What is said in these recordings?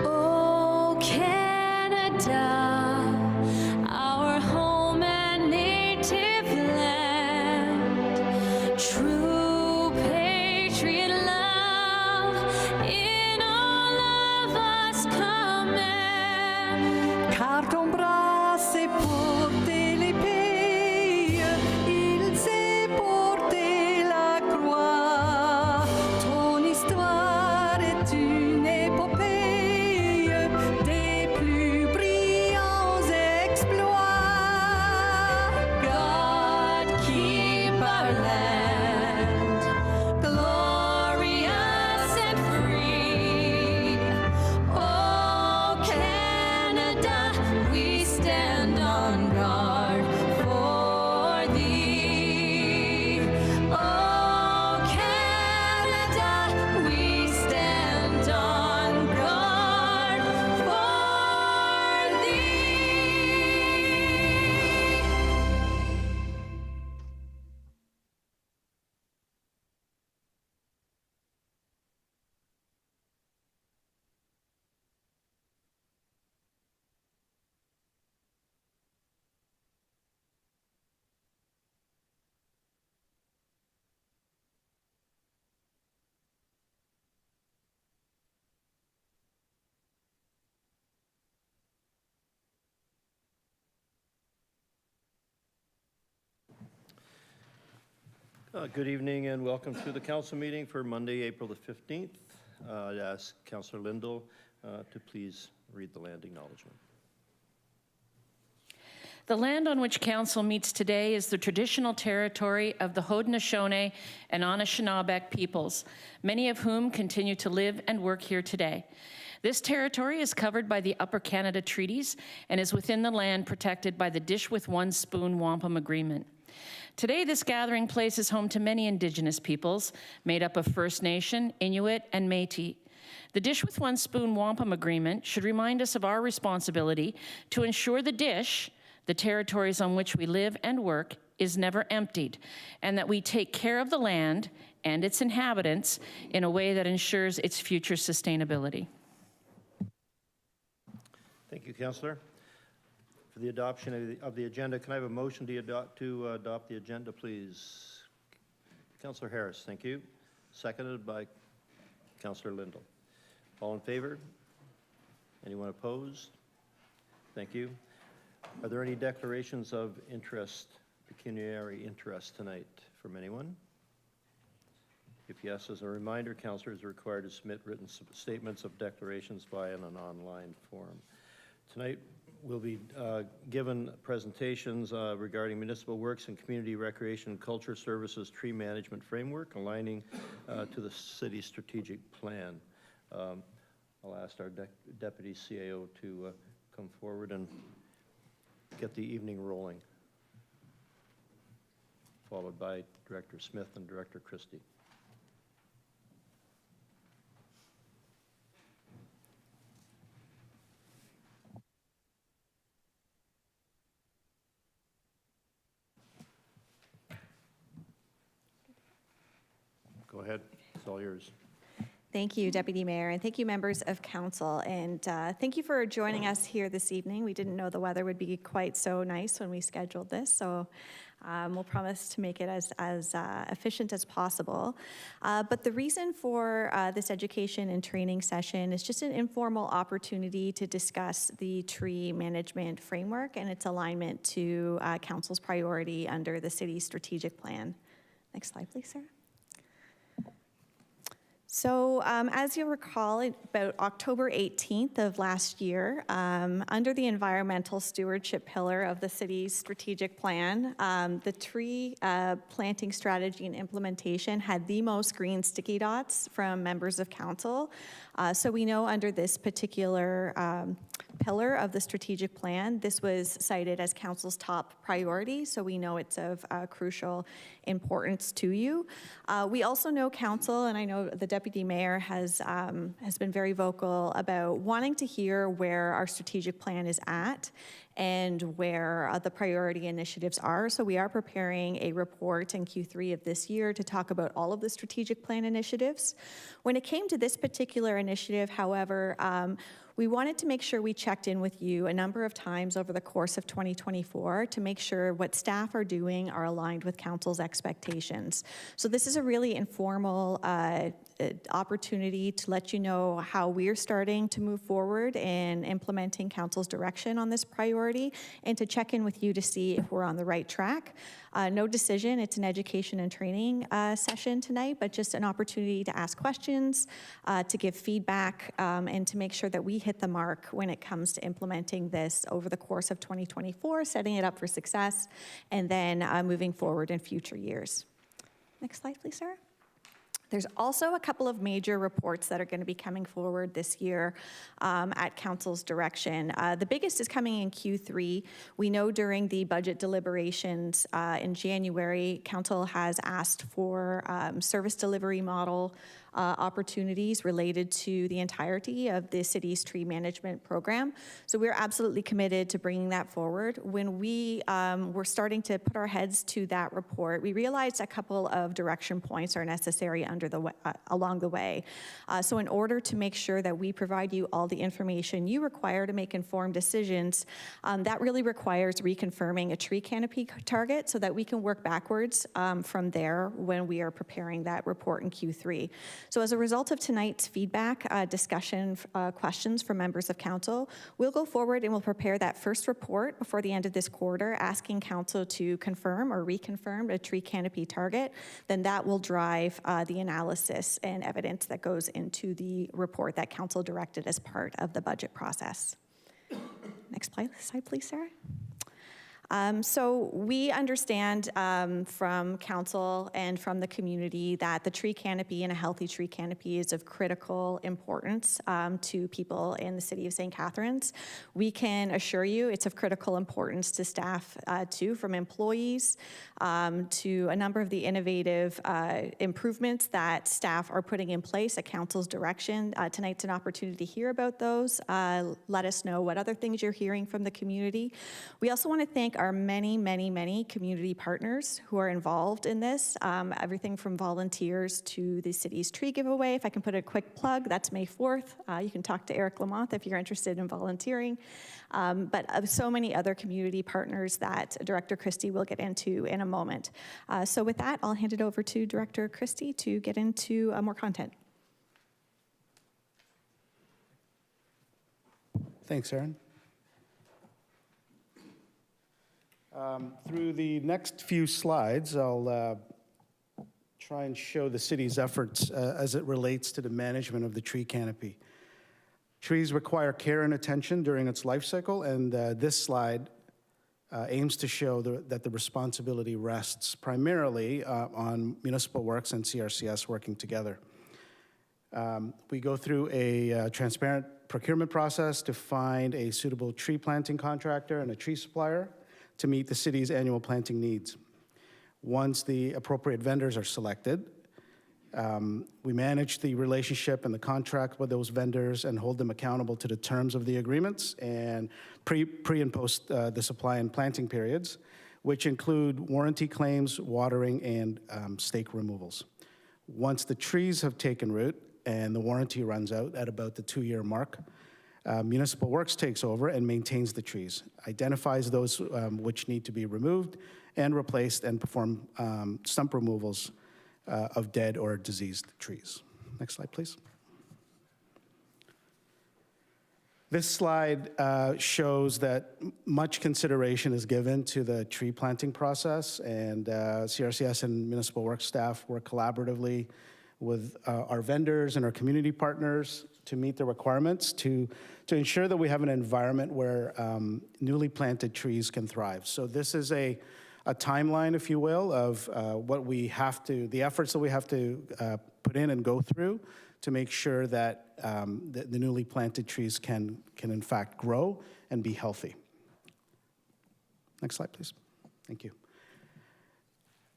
Oh, Canada, our home and native land, true patriot love in all of us command. Car ton bras s'est porté l'épée, il s'est porté la croix. Ton histoire est une épopée des plus brillants exploits. God keep our land glorious and free. Oh, Canada, we stand on guard for thee. Oh, Canada, we stand on guard for thee. Good evening and welcome to the council meeting for Monday, April the 15th. I'd ask Councillor Lindell to please read the land acknowledgement. The land on which council meets today is the traditional territory of the Haudenosaunee and Anishinaabe peoples, many of whom continue to live and work here today. This territory is covered by the Upper Canada Treaties and is within the land protected by the Dish with One Spoon Wampum Agreement. Today, this gathering place is home to many Indigenous peoples made up of First Nation, Inuit, and Métis. The Dish with One Spoon Wampum Agreement should remind us of our responsibility to ensure the dish, the territories on which we live and work, is never emptied, and that we take care of the land and its inhabitants in a way that ensures its future sustainability. Thank you, Councillor. For the adoption of the agenda, can I have a motion to adopt the agenda, please? Councillor Harris, thank you. Seconded by Councillor Lindell. All in favor? Anyone opposed? Thank you. Are there any declarations of interest, pecuniary interest tonight from anyone? If yes, as a reminder, councillors are required to submit written statements of declarations via an online form. Tonight, we'll be given presentations regarding municipal works and community recreation and culture services tree management framework, aligning to the city's strategic plan. I'll ask our Deputy CAO to come forward and get the evening rolling, followed by Director Smith and Director Christie. Go ahead, it's all yours. Thank you, Deputy Mayor, and thank you, members of council. And thank you for joining us here this evening. We didn't know the weather would be quite so nice when we scheduled this, so we'll promise to make it as efficient as possible. But the reason for this education and training session is just an informal opportunity to discuss the tree management framework and its alignment to council's priority under the city's strategic plan. Next slide, please, Sarah. So as you'll recall, about October 18th of last year, under the environmental stewardship pillar of the city's strategic plan, the tree planting strategy and implementation had the most green sticky dots from members of council. So we know under this particular pillar of the strategic plan. This was cited as council's top priority, so we know it's of crucial importance to you. We also know council, and I know the deputy mayor has been very vocal about wanting to hear where our strategic plan is at and where the priority initiatives are. So we are preparing a report in Q3 of this year to talk about all of the strategic plan initiatives. When it came to this particular initiative, however, we wanted to make sure we checked in with you a number of times over the course of 2024 to make sure what staff are doing are aligned with council's expectations. So this is a really informal opportunity to let you know how we're starting to move forward in implementing council's direction on this priority, and to check in with you to see if we're on the right track. No decision, it's an education and training session tonight, but just an opportunity to ask questions, to give feedback, and to make sure that we hit the mark when it comes to implementing this over the course of 2024, setting it up for success, and then moving forward in future years. Next slide, please, Sarah. There's also a couple of major reports that are going to be coming forward this year at council's direction. The biggest is coming in Q3. We know during the budget deliberations in January, council has asked for service delivery model opportunities related to the entirety of the city's tree management program. So we're absolutely committed to bringing that forward. When we were starting to put our heads to that report, we realized a couple of direction points are necessary along the way. So in order to make sure that we provide you all the information you require to make informed decisions, that really requires reconfirming a tree canopy target so that we can work backwards from there when we are preparing that report in Q3. So as a result of tonight's feedback, discussion, questions from members of council, we'll go forward and we'll prepare that first report before the end of this quarter, asking council to confirm or reconfirm a tree canopy target. Then that will drive the analysis and evidence that goes into the report that council directed as part of the budget process. Next slide, please, Sarah. So we understand from council and from the community that the tree canopy and a healthy tree canopy is of critical importance to people in the city of St. Catharines. We can assure you it's of critical importance to staff too, from employees to a number of the innovative improvements that staff are putting in place at council's direction. Tonight's an opportunity to hear about those. Let us know what other things you're hearing from the community. We also want to thank our many community partners who are involved in this, everything from volunteers to the city's tree giveaway. If I can put a quick plug, that's May 4th. You can talk to Eric Lamothe if you're interested in volunteering. But of so many other community partners that Director Christie will get into in a moment. So with that, I'll hand it over to Director Christie to get into more content. Thanks, Erin. Through the next few slides, I'll try and show the city's efforts as it relates to the management of the tree canopy. Trees require care and attention during its life cycle, and this slide aims to show that the responsibility rests primarily on Municipal Works and CRCS working together. We go through a transparent procurement process to find a suitable tree planting contractor and a tree supplier to meet the city's annual planting needs. Once the appropriate vendors are selected, we manage the relationship and the contract with those vendors and hold them accountable to the terms of the agreements and pre and post the supply and planting periods, which include warranty claims, watering, and stake removals. Once the trees have taken root and the warranty runs out at about the 2-year mark, Municipal Works takes over and maintains the trees, identifies those which need to be removed and replaced, and perform stump removals of dead or diseased trees. Next slide, please. This slide shows that much consideration is given to the tree planting process, and CRCS and Municipal Works staff work collaboratively with our vendors and our community partners to meet the requirements to ensure that we have an environment where newly planted trees can thrive. So this is a timeline, if you will, of the efforts that we have to put in and go through to make sure that the newly planted trees can in fact grow and be healthy. Next slide, please. Thank you.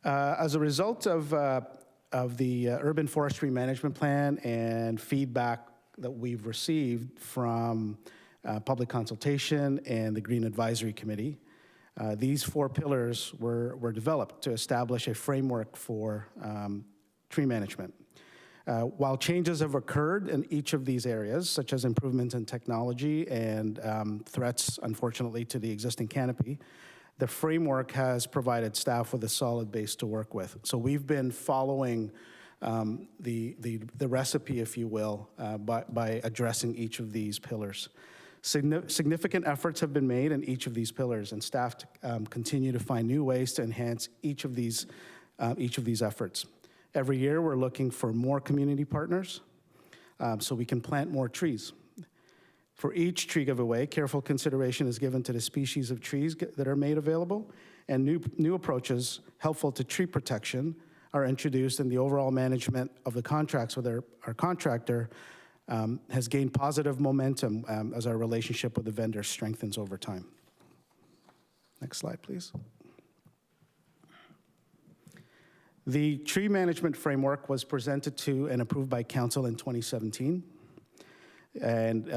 As a result of the urban forestry management plan and feedback that we've received from public consultation and the Green Advisory Committee, these 4 pillars were developed to establish a framework for tree management. While changes have occurred in each of these areas, such as improvements in technology and threats, unfortunately, to the existing canopy, the framework has provided staff with a solid base to work with. So we've been following the recipe, if you will, by addressing each of these pillars. Significant efforts have been made in each of these pillars, and staff continue to find new ways to enhance each of these efforts. Every year, we're looking for more community partners so we can plant more trees. For each tree giveaway, careful consideration is given to the species of trees that are made available, and new approaches helpful to tree protection are introduced, and the overall management of the contracts with our contractor has gained positive momentum as our relationship with the vendor strengthens over time. Next slide, please. The tree management framework was presented to and approved by Council in 2017. And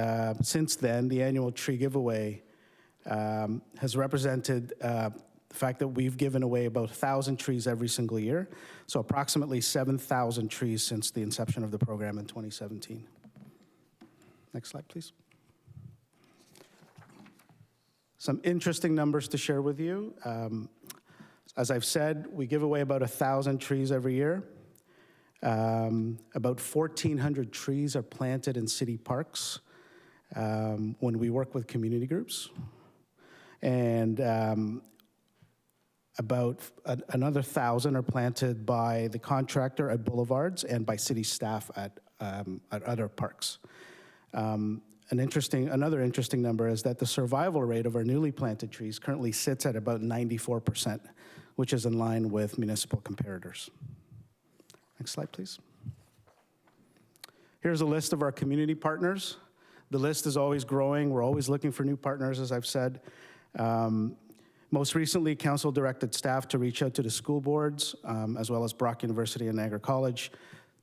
since then, the annual tree giveaway has represented the fact that we've given away about 1,000 trees every single year, so approximately 7,000 trees since the inception of the program in 2017. Next slide, please. Some interesting numbers to share with you. As I've said, we give away about 1,000 trees every year. About 1,400 trees are planted in city parks when we work with community groups. And about another 1,000 are planted by the contractor at boulevards and by city staff at other parks. Another interesting number is that the survival rate of our newly planted trees currently sits at about 94%, which is in line with municipal comparators. Next slide, please. Here's a list of our community partners. The list is always growing. We're always looking for new partners, as I've said. Most recently, Council directed staff to reach out to the school boards, as well as Brock University and Niagara College.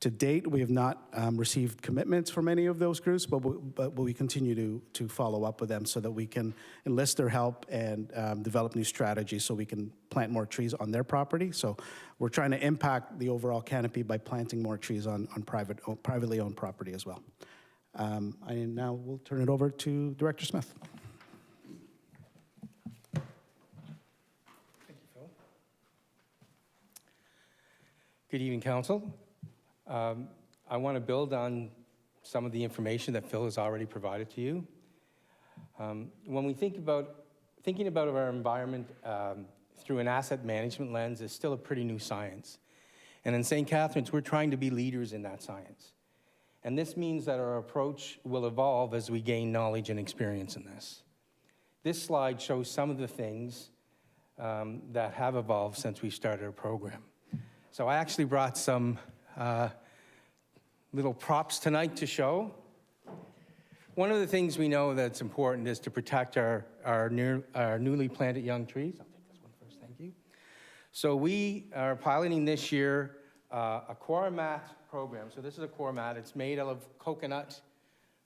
To date, we have not received commitments from any of those groups, but we continue to follow up with them so that we can enlist their help and develop new strategies so we can plant more trees on their property. So we're trying to impact the overall canopy by planting more trees on privately owned property as well. I now will turn it over to Director Smith. Thank you, Phil. Good evening, Council. I want to build on some of the information that Phil has already provided to you. When we thinking about our environment through an asset management lens is still a pretty new science. And in St. Catharines, we're trying to be leaders in that science. And this means that our approach will evolve as we gain knowledge and experience in this. This slide shows some of the things that have evolved since we started our program. So I actually brought some little props tonight to show. One of the things we know that's important is to protect our newly planted young trees. I'll take this one first, thank you. So we are piloting this year a core mat program. So this is a core mat. It's made out of coconut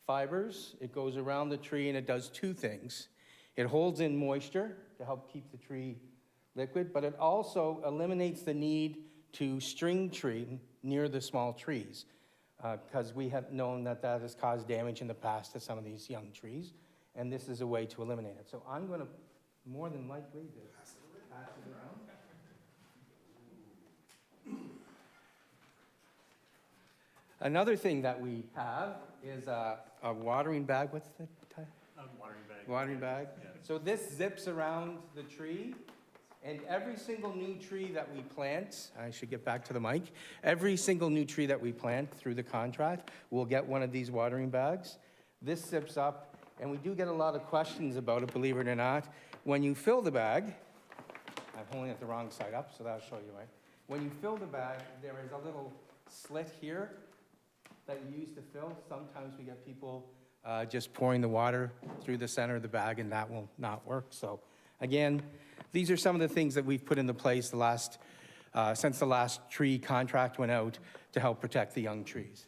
fibers. It goes around the tree and it does two things. It holds in moisture to help keep the tree liquid, but it also eliminates the need to string tree near the small trees because we have known that that has caused damage in the past to some of these young trees, and this is a way to eliminate it. So I'm going to more than likely pass it around. Another thing that we have is a watering bag. What's the type? Watering bag. Watering bag. Yeah. So this zips around the tree. And every single new tree that we plant, I should get back to the mic, every single new tree that we plant through the contract will get one of these watering bags. This zips up, and we do get a lot of questions about it, believe it or not. When you fill the bag, I'm holding it the wrong side up, so that'll show you, right? When you fill the bag, there is a little slit here that you use to fill. Sometimes we get people just pouring the water through the center of the bag, and that will not work. So again, these are some of the things that we've put into place since the last tree contract went out to help protect the young trees.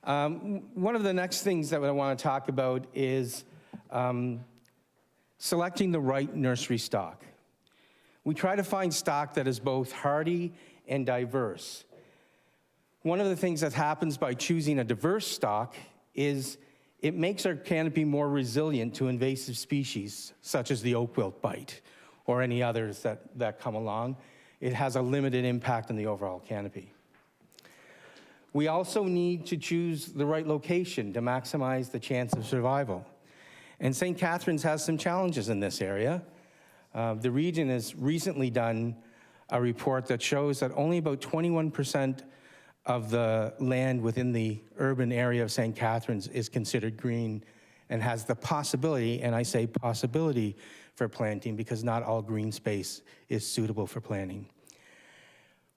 One of the next things that I want to talk about is selecting the right nursery stock. We try to find stock that is both hardy and diverse. One of the things that happens by choosing a diverse stock is it makes our canopy more resilient to invasive species, such as the oak wilt bite or any others that come along. It has a limited impact on the overall canopy. We also need to choose the right location to maximize the chance of survival. And St. Catharines has some challenges in this area. The region has recently done a report that shows that only about 21% of the land within the urban area of St. Catharines is considered green and has the possibility, and I say possibility, for planting because not all green space is suitable for planting.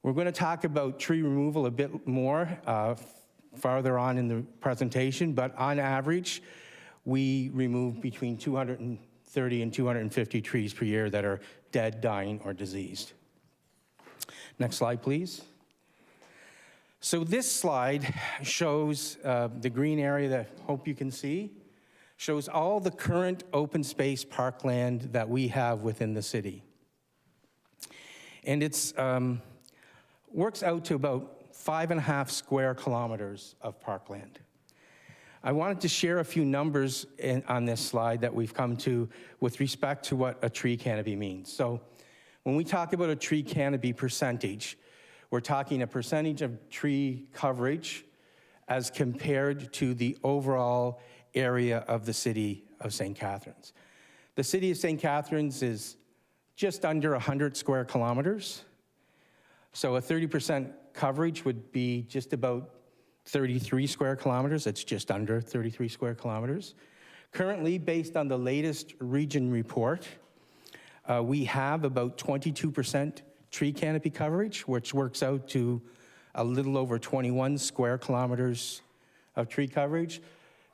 We're going to talk about tree removal a bit more farther on in the presentation, but on average, we remove between 230 and 250 trees per year that are dead, dying, or diseased. Next slide, please. So this slide shows the green area that I hope you can see, shows all the current open space parkland that we have within the city. And it's works out to about 5.5 square kilometers of parkland. I wanted to share a few numbers on this slide that we've come to with respect to what a tree canopy means. So when we talk about a tree canopy percentage, we're talking a percentage of tree coverage as compared to the overall area of the city of St. Catharines. The city of St. Catharines is just under 100 square kilometers. So a 30% coverage would be just about 33 square kilometers. It's just under 33 square kilometers. Currently, based on the latest region report, we have about 22% tree canopy coverage, which works out to a little over 21 square kilometers of tree coverage.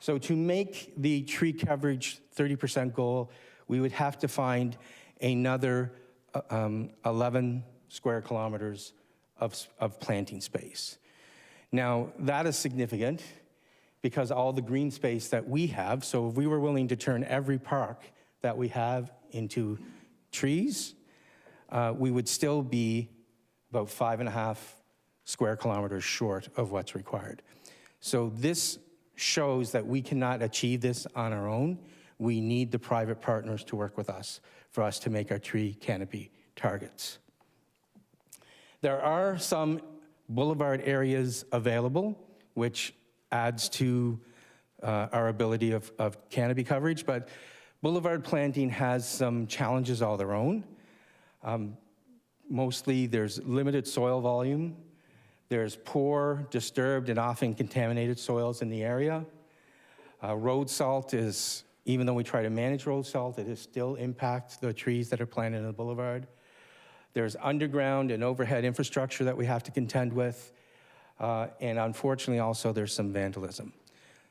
So to make the tree coverage 30% goal, we would have to find another 11 square kilometers of planting space. Now, that is significant because all the green space that we have, so if we were willing to turn every park that we have into trees, we would still be about 5.5 square kilometers short of what's required. So this shows that we cannot achieve this on our own. We need the private partners to work with us for us to make our tree canopy targets. There are some boulevard areas available, which adds to our ability of canopy coverage, but boulevard planting has some challenges all their own. Mostly there's limited soil volume, there's poor, disturbed, and often contaminated soils in the area. Road salt is, even though we try to manage road salt, it is still impacts the trees that are planted in the boulevard. There's underground and overhead infrastructure that we have to contend with, and unfortunately also there's some vandalism.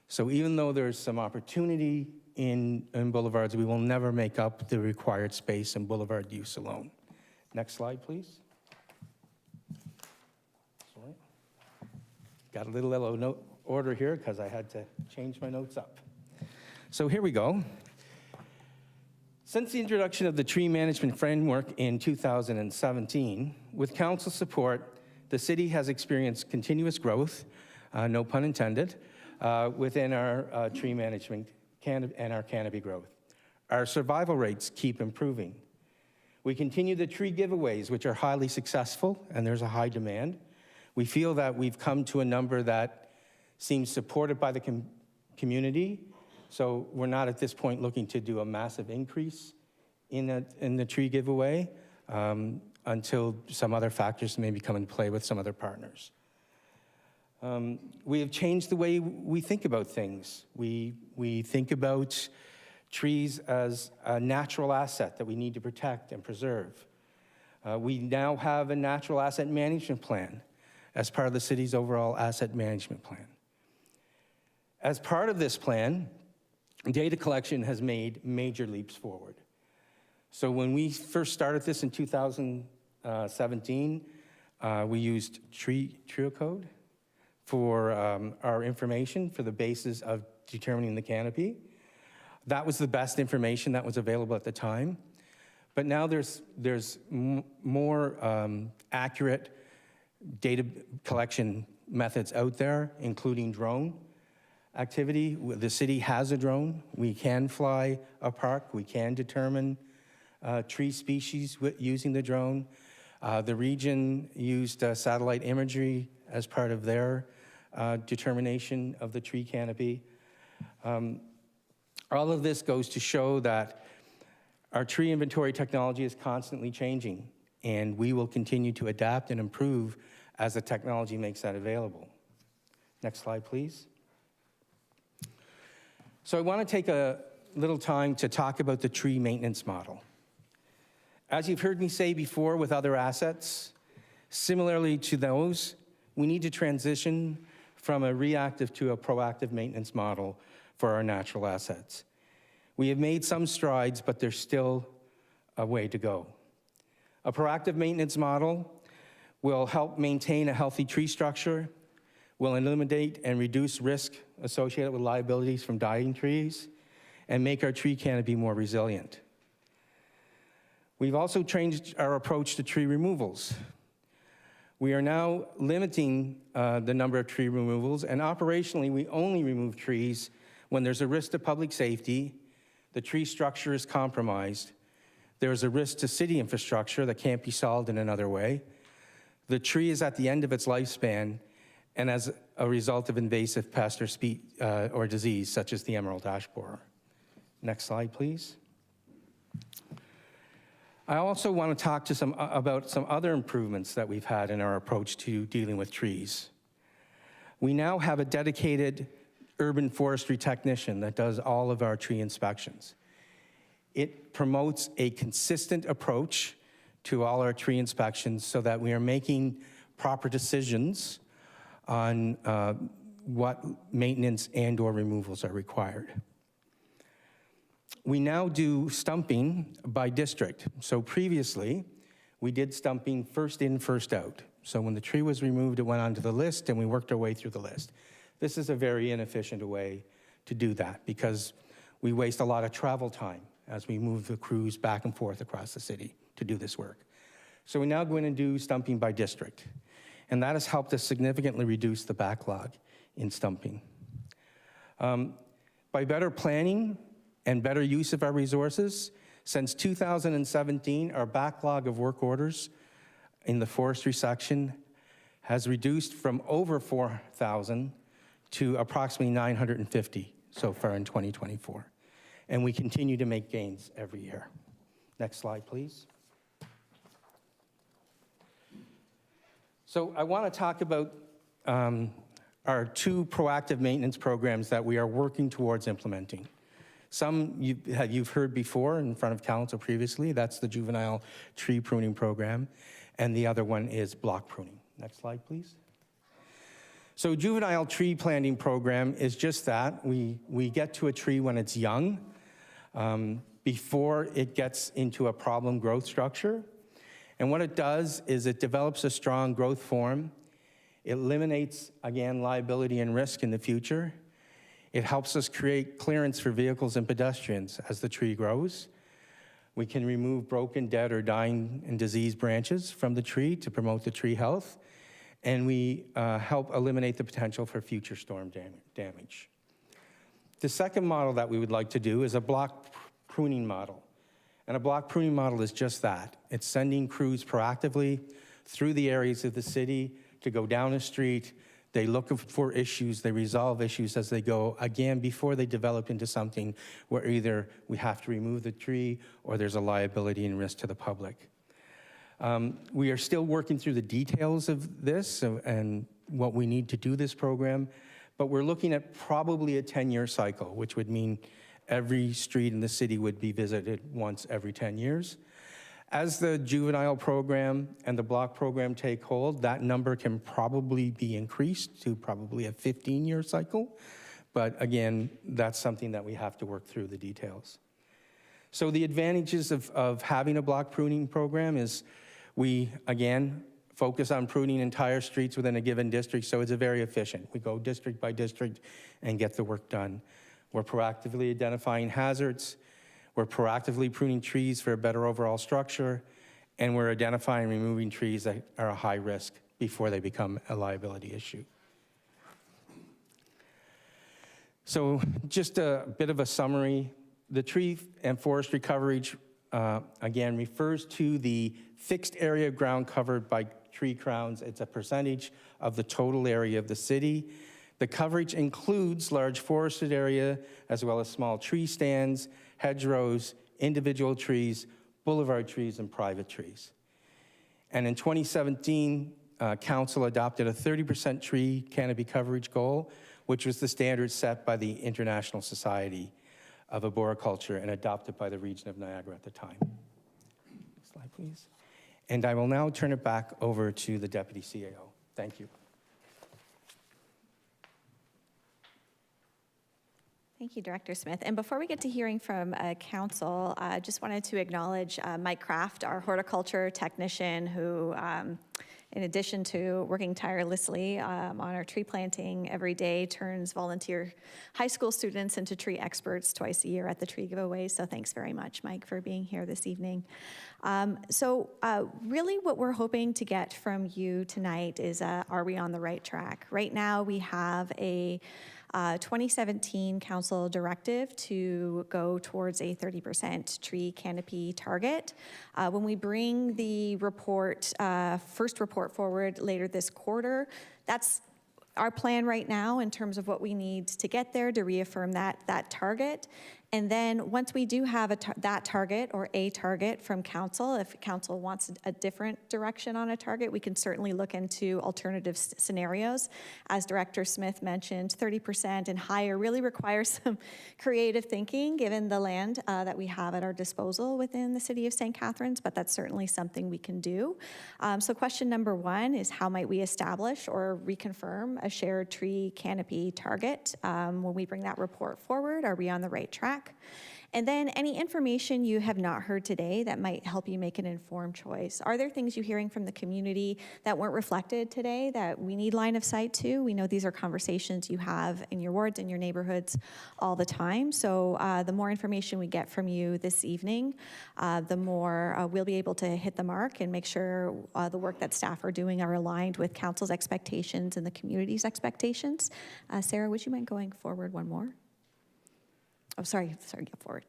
So even though there's some opportunity in boulevards, we will never make up the required space in boulevard use alone. Next slide, please. Sorry. Got a little yellow note order here because I had to change my notes up. So here we go. Since the introduction of the tree management framework in 2017, with council support, the city has experienced continuous growth, no pun intended, within our tree management and our canopy growth. Our survival rates keep improving. We continue the tree giveaways, which are highly successful, and there's a high demand. We feel that we've come to a number that seems supported by the community, so we're not at this point looking to do a massive increase in the tree giveaway until some other factors maybe come into play with some other partners. We have changed the way we think about things. We think about trees as a natural asset that we need to protect and preserve. We now have a natural asset management plan as part of the city's overall asset management plan. As part of this plan, data collection has made major leaps forward. So when we first started this in 2017, we used Trio code for our information for the basis of determining the canopy. That was the best information that was available at the time. But now there's more accurate data collection methods out there, including drone activity. The city has a drone. We can fly a park. We can determine tree species using the drone. The region used satellite imagery as part of their determination of the tree canopy. All of this goes to show that our tree inventory technology is constantly changing, and we will continue to adapt and improve as the technology makes that available. Next slide, please. So I want to take a little time to talk about the tree maintenance model. As you've heard me say before with other assets, similarly to those, we need to transition from a reactive to a proactive maintenance model for our natural assets. We have made some strides, but there's still a way to go. A proactive maintenance model will help maintain a healthy tree structure, will eliminate and reduce risk associated with liabilities from dying trees, and make our tree canopy more resilient. We've also changed our approach to tree removals. We are now limiting the number of tree removals, and operationally, we only remove trees when there's a risk to public safety, the tree structure is compromised, there's a risk to city infrastructure that can't be solved in another way, the tree is at the end of its lifespan, and as a result of invasive pest or disease, such as the emerald ash borer. Next slide, please. I also want to talk to about some other improvements that we've had in our approach to dealing with trees. We now have a dedicated urban forestry technician that does all of our tree inspections. It promotes a consistent approach to all our tree inspections so that we are making proper decisions on what maintenance and/or removals are required. We now do stumping by district. So previously, we did stumping first in, first out. So when the tree was removed, it went onto the list and we worked our way through the list. This is a very inefficient way to do that because we waste a lot of travel time as we move the crews back and forth across the city to do this work. So we now go in and do stumping by district. And that has helped us significantly reduce the backlog in stumping. By better planning and better use of our resources, since 2017, our backlog of work orders in the forestry section has reduced from over 4,000 to approximately 950 so far in 2024. And we continue to make gains every year. Next slide, please. So I want to talk about our two proactive maintenance programs that we are working towards implementing. Some you've heard before in front of council previously. That's the juvenile tree pruning program, and the other one is block pruning. Next slide, please. So juvenile tree planting program is just that. We get to a tree when it's young, before it gets into a problem growth structure. And what it does is it develops a strong growth form. It eliminates, again, liability and risk in the future. It helps us create clearance for vehicles and pedestrians as the tree grows. We can remove broken, dead, or dying and diseased branches from the tree to promote the tree health. And we help eliminate the potential for future storm damage. The second model that we would like to do is a block pruning model. And a block pruning model is just that. It's sending crews proactively through the areas of the city to go down a street. They look for issues, they resolve issues as they go, again, before they develop into something where either we have to remove the tree or there's a liability and risk to the public. We are still working through the details of this and what we need to do this program, but we're looking at probably a 10-year cycle, which would mean every street in the city would be visited once every 10 years. As the juvenile program and the block program take hold, that number can probably be increased to probably a 15-year cycle. But again, that's something that we have to work through the details. So the advantages of having a block pruning program is we, again, focus on pruning entire streets within a given district, so it's very efficient. We go district by district and get the work done. We're proactively identifying hazards. We're proactively pruning trees for a better overall structure, and we're identifying and removing trees that are a high risk before they become a liability issue. So just a bit of a summary. The tree and forestry coverage, again, refers to the fixed area of ground covered by tree crowns. It's a percentage of the total area of the city. The coverage includes large forested area, as well as small tree stands, hedgerows, individual trees, boulevard trees, and private trees. And in 2017, Council adopted a 30% tree canopy coverage goal, which was the standard set by the International Society of Arboriculture and adopted by the region of Niagara at the time. Next slide, please. And I will now turn it back over to the Deputy CAO. Thank you. Thank you, Director Smith. And before we get to hearing from Council, I just wanted to acknowledge Mike Kraft, our horticulture technician, who, in addition to working tirelessly on our tree planting every day, turns volunteer high school students into tree experts twice a year at the tree giveaways. So thanks very much, Mike, for being here this evening. Really what we're hoping to get from you tonight is, are we on the right track? Right now, we have a 2017 council directive to go towards a 30% tree canopy target. When we bring the report, first report forward later this quarter, that's our plan right now in terms of what we need to get there to reaffirm that target. And then once we do have that target or a target from council, if council wants a different direction on a target, we can certainly look into alternative scenarios. As Director Smith mentioned, 30% and higher really requires some creative thinking given the land that we have at our disposal within the city of St. Catharines, but that's certainly something we can do. So question number one is, how might we establish or reconfirm a shared tree canopy target? When we bring that report forward, are we on the right track? And then any information you have not heard today that might help you make an informed choice. Are there things you're hearing from the community that weren't reflected today that we need line of sight to? We know these are conversations you have in your wards and your neighborhoods all the time. So the more information we get from you this evening, the more we'll be able to hit the mark and make sure the work that staff are doing are aligned with council's expectations and the community's expectations. Sarah, would you mind going forward one more? Oh, sorry, get forward.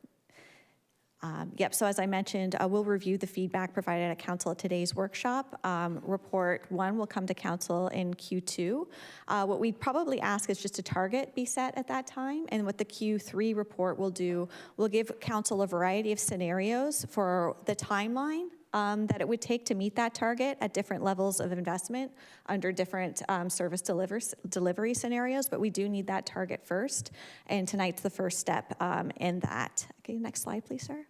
Yep, so as I mentioned, we'll review the feedback provided at council at today's workshop. Report 1 will come to council in Q2. What we'd probably ask is just a target be set at that time, and what the Q3 report will do, we'll give council a variety of scenarios for the timeline that it would take to meet that target at different levels of investment under different service delivery scenarios, but we do need that target first, and tonight's the first step in that. Okay, next slide, please, sir.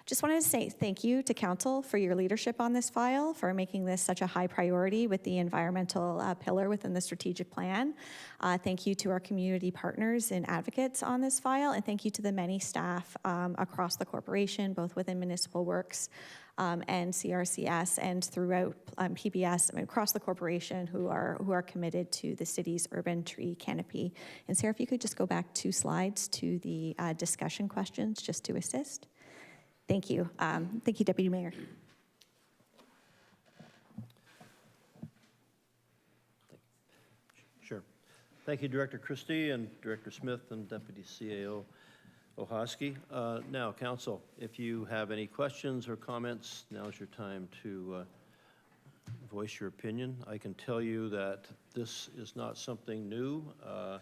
Just wanted to say thank you to council for your leadership on this file, for making this such a high priority with the environmental pillar within the strategic plan. Thank you to our community partners and advocates on this file, and thank you to the many staff across the corporation, both within municipal works and CRCS and throughout PBS and across the corporation who are committed to the city's urban tree canopy. And Sarah, if you could just go back 2 slides to the discussion questions just to assist. Thank you. Thank you, Deputy Mayor. Sure. Thank you, Director Christie and Director Smith and Deputy CAO Ohoski. Now, Council, if you have any questions or comments, now's your time to voice your opinion. I can tell you that this is not something new. I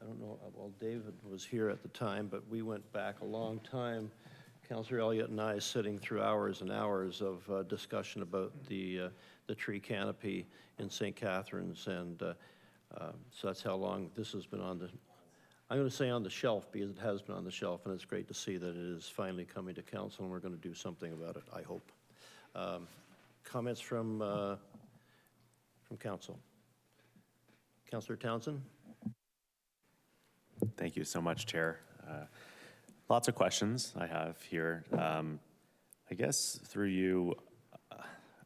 don't know, well, David was here at the time, but we went back a long time. Councillor Elliott and I sitting through hours and hours of discussion about the tree canopy in St. Catharines, and so that's how long this has been on the, I'm going to say on the shelf, because it has been on the shelf, and it's great to see that it is finally coming to council, and we're going to do something about it, I hope. Comments from council. Councillor Townsend? Thank you so much, Chair. Lots of questions I have here. I guess through you,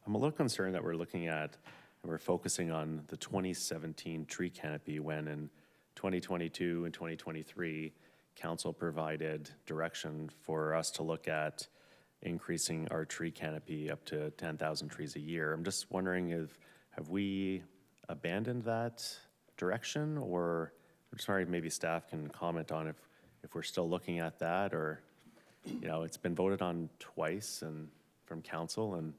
I'm a little concerned that we're looking at and we're focusing on the 2017 tree canopy when in 2022 and 2023, council provided direction for us to look at increasing our tree canopy up to 10,000 trees a year. I'm just wondering have we abandoned that direction, or I'm sorry, maybe staff can comment on if we're still looking at that, or, you know, it's been voted on twice and from council and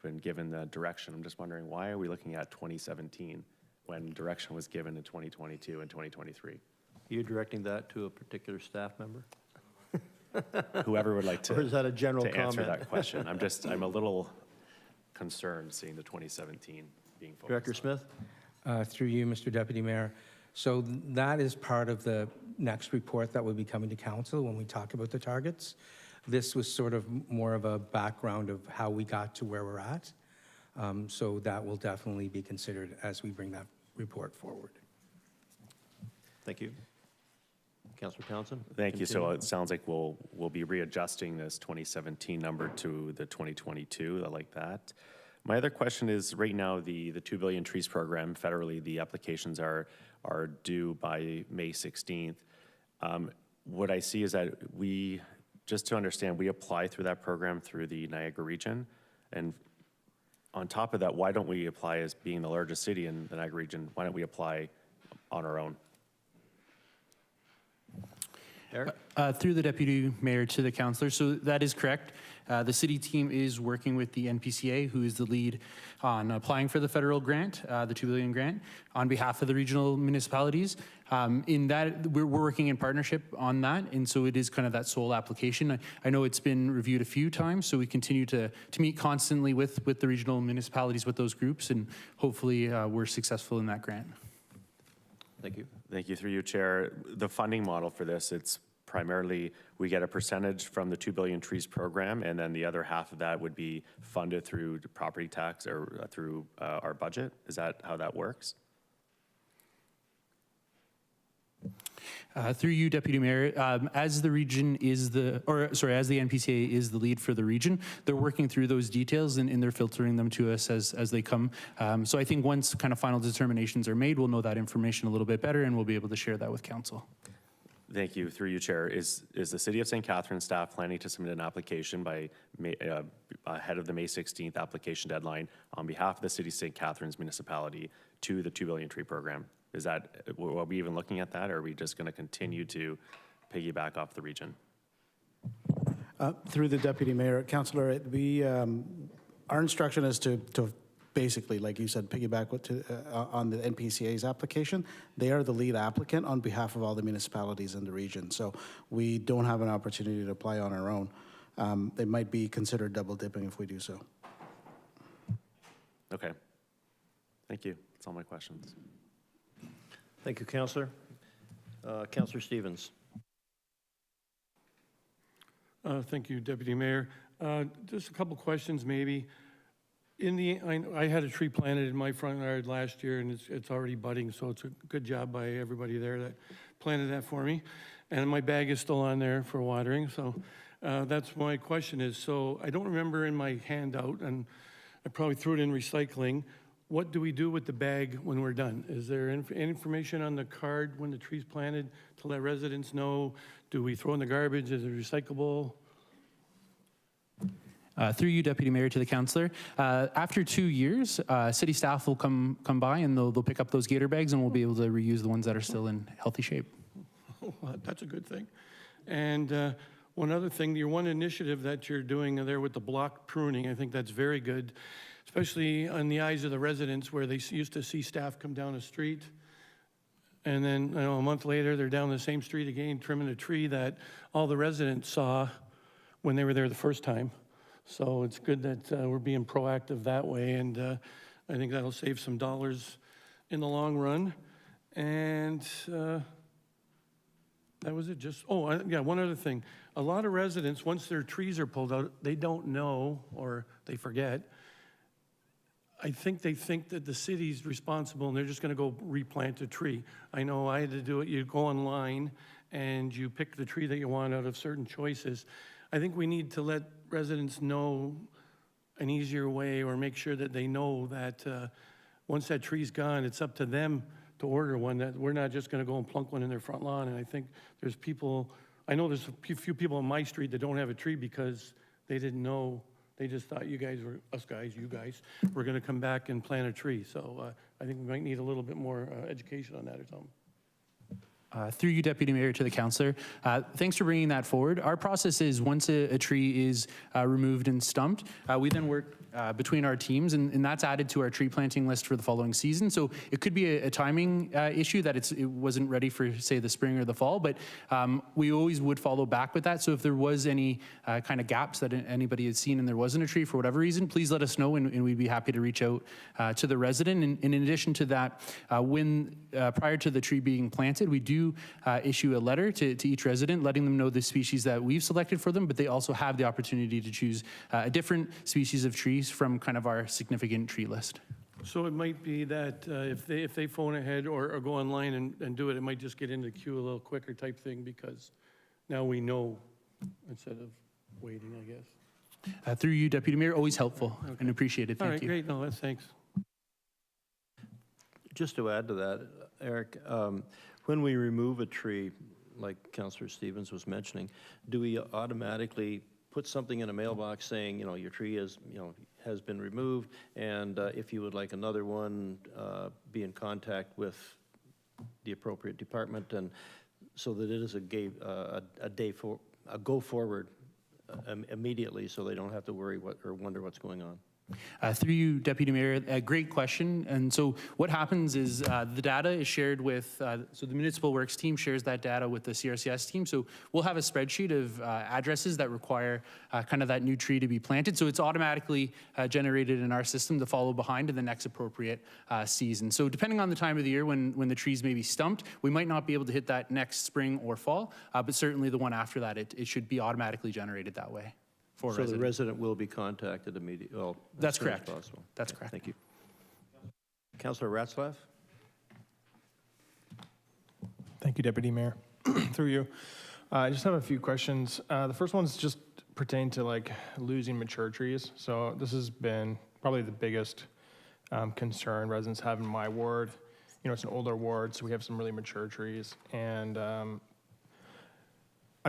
been given the direction. I'm just wondering, why are we looking at 2017 when direction was given in 2022 and 2023? Are you directing that to a particular staff member? Whoever would like to, Or is that a general to answer comment? that question. I'm a little concerned seeing the 2017 being focused Director on. Smith? Through you, Mr. Deputy Mayor. So that is part of the next report that will be coming to council when we talk about the targets. This was sort of more of a background of how we got to where we're at. So that will definitely be considered as we bring that report forward. Thank you. Councillor Townsend? Thank you. So Continue. it sounds like we'll be readjusting this 2017 number to the 2022. I like that. My other question is, right now, the 2 billion trees program, federally, the applications are due by May 16th. What I see is that just to understand, we apply through that program through the Niagara region. And on top of that, why don't we apply as being the largest city in the Niagara region? Why don't we apply on our own? Eric? Through the Deputy Mayor to the Councillor, so that is correct. The city team is working with the NPCA, who is the lead on applying for the federal grant, the 2 billion grant, on behalf of the regional municipalities. In that, we're working in partnership on that, and so it is kind of that sole application. I know it's been reviewed a few times, so we continue to meet constantly with the regional municipalities, with those groups, and hopefully we're successful in that grant. Thank you. Thank you. Through you, Chair. The funding model for this, it's primarily we get a percentage from the 2 billion trees program, and then the other half of that would be funded through the property tax or through our budget. Is that how that works? Through you, Deputy Mayor, as the region is as the NPCA is the lead for the region, they're working through those details and they're filtering them to us as they come. So I think once kind of final determinations are made, we'll know that information a little bit better and we'll be able to share that with council. Thank you. Through you, Chair. Is the City of St. Catharines staff planning to submit an application by ahead of the May 16th application deadline on behalf of the City of St. Catharines municipality to the 2 billion tree program? Are we even looking at that, or are we just going to continue to piggyback off the region? Through the Deputy Mayor, Councillor, our instruction is to basically, like you said, piggyback on the NPCA's application. They are the lead applicant on behalf of all the municipalities in the region. So we don't have an opportunity to apply on our own. They might be considered double dipping if we do so. Okay. Thank you. That's all my questions. Thank you, Councillor. Councillor Stevens. Thank you, Deputy Mayor. Just a couple questions, maybe. I had a tree planted in my front yard last year, and it's already budding, so it's a good job by everybody there that planted that for me. And my bag is still on there for watering, so that's my question is, so I don't remember in my handout, and I probably threw it in recycling, what do we do with the bag when we're done? Is there information on the card when the tree's planted to let residents know? Do we throw in the garbage? Is it recyclable? Through you, Deputy Mayor, to the Councillor. After 2 years, city staff will come by and they'll pick up those gator bags and we'll be able to reuse the ones that are still in healthy shape. Oh, that's a good thing. And one other thing, your one initiative that you're doing there with the block pruning, I think that's very good, especially on the eyes of the residents where they used to see staff come down the street and then a month later they're down the same street again trimming a tree that all the residents saw when they were there the first time. So it's good that we're being proactive that way, and I think that'll save some dollars in the long run. And That was it, just, yeah, one other thing. A lot of residents, once their trees are pulled out, they don't know, or they forget. I think they think that the city's responsible and they're just gonna go replant a tree. I know I had to do it. You go online and you pick the tree that you want out of certain choices. I think we need to let residents know an easier way, or make sure that they know that once that tree's gone, it's up to them to order one, that we're not just gonna go and plunk one in their front lawn. And I think there's people, I know there's a few people on my street that don't have a tree because they didn't know. They just thought you guys, were gonna come back and plant a tree. So I think we might need a little bit more education on that or something. Through you, Deputy Mayor, to the councillor. Thanks for bringing that forward. Our process is once a tree is removed and stumped, we then work between our teams, and that's added to our tree planting list for the following season. So it could be a timing issue that it wasn't ready for, say, the spring or the fall, but we always would follow back with that. So if there was any kind of gaps that anybody had seen and there wasn't a tree for whatever reason, please let us know, and we'd be happy to reach out to the resident. And in addition to that, prior to the tree being planted, we do issue a letter to each resident, letting them know the species that we've selected for them, but they also have the opportunity to choose a different species of trees from kind of our significant tree list. So it might be that if they phone ahead or go online and do it, it might just get into the queue a little quicker type thing, because now we know instead of waiting, I guess. Through you, Deputy Mayor, always helpful and appreciated. All Thank right, you. great. No, that's thanks. Just to add to that, Eric, when we remove a tree, like Councillor Stevens was mentioning, do we automatically put something in a mailbox saying, your tree is, has been removed, and if you would like another one, be in contact with the appropriate department, and so that it is a go forward immediately, so they don't have to worry or wonder what's going on? Through you, Deputy Mayor, a great question. And so what happens is the data is shared with, so the Municipal Works team shares that data with the CRCS team. So we'll have a spreadsheet of addresses that require kind of that new tree to be planted. So it's automatically generated in our system to follow behind to the next appropriate season. So depending on the time of the year when the trees may be stumped, we might not be able to hit that next spring or fall, but certainly the one after that, it should be automatically generated that way. So the resident will be contacted immediately, That's as soon as correct. possible. That's Okay, correct. Thank you. Councillor Ratzlaff? Thank you, Deputy Mayor. Through you. I just have a few questions. The first one's just pertain to losing mature trees. So this has been probably the biggest concern residents have in my ward. It's an older ward, so we have some really mature trees. And I'm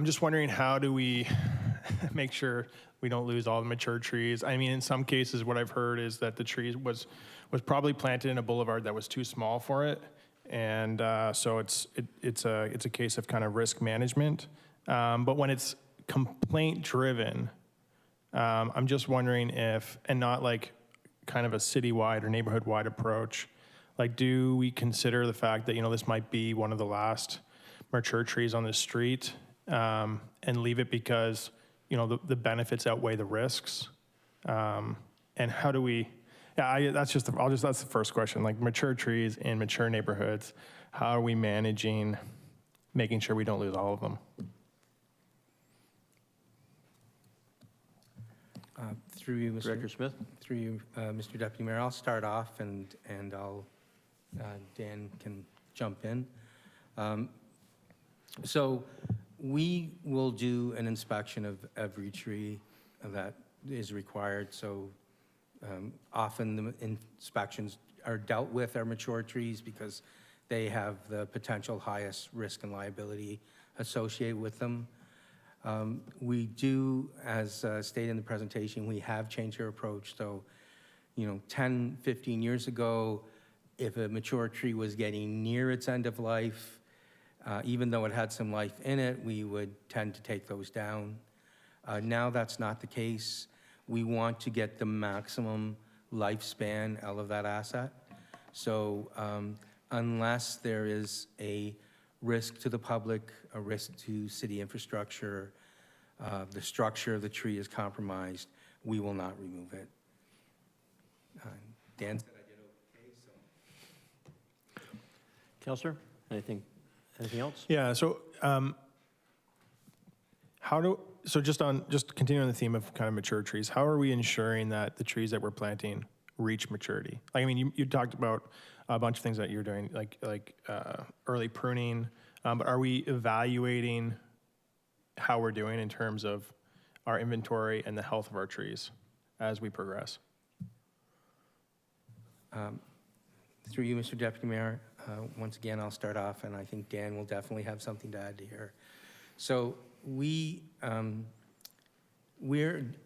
just wondering, how do we make sure we don't lose all the mature trees? I mean, in some cases, what I've heard is that the tree was probably planted in a boulevard that was too small for it, and so it's a case of kind of risk management. But when it's complaint driven, I'm just wondering if, and not kind of a citywide or neighborhood wide approach, do we consider the fact that this might be one of the last mature trees on the street? And leave it because, the benefits outweigh the risks. And how do we, that's the first question. Mature trees in mature neighborhoods, how are we making sure we don't lose all of them? Through you, Mr. Director Smith? Through you, Mr. Deputy Mayor, I'll start off and I'll, Dan can jump in. So we will do an inspection of every tree that is required. So often the inspections are dealt with our mature trees because they have the potential highest risk and liability associated with them. We do, as stated in the presentation, we have changed our approach. So, 10, 15 years ago, if a mature tree was getting near its end of life, even though it had some life in it, we would tend to take those down. Now that's not the case. We want to get the maximum lifespan out of that asset. So unless there is a risk to the public, a risk to city infrastructure, the structure of the tree is compromised, we will not remove it. Dan said I did okay, so. Councillor, anything else? Yeah, so So just continuing on the theme of kind of mature trees, how are we ensuring that the trees that we're planting reach maturity? Like, I mean, you talked about a bunch of things that you're doing, like early pruning, but are we evaluating how we're doing in terms of our inventory and the health of our trees as we progress? Through you, Mr. Deputy Mayor, once again, I'll start off, and I think Dan will definitely have something to add to here. So we're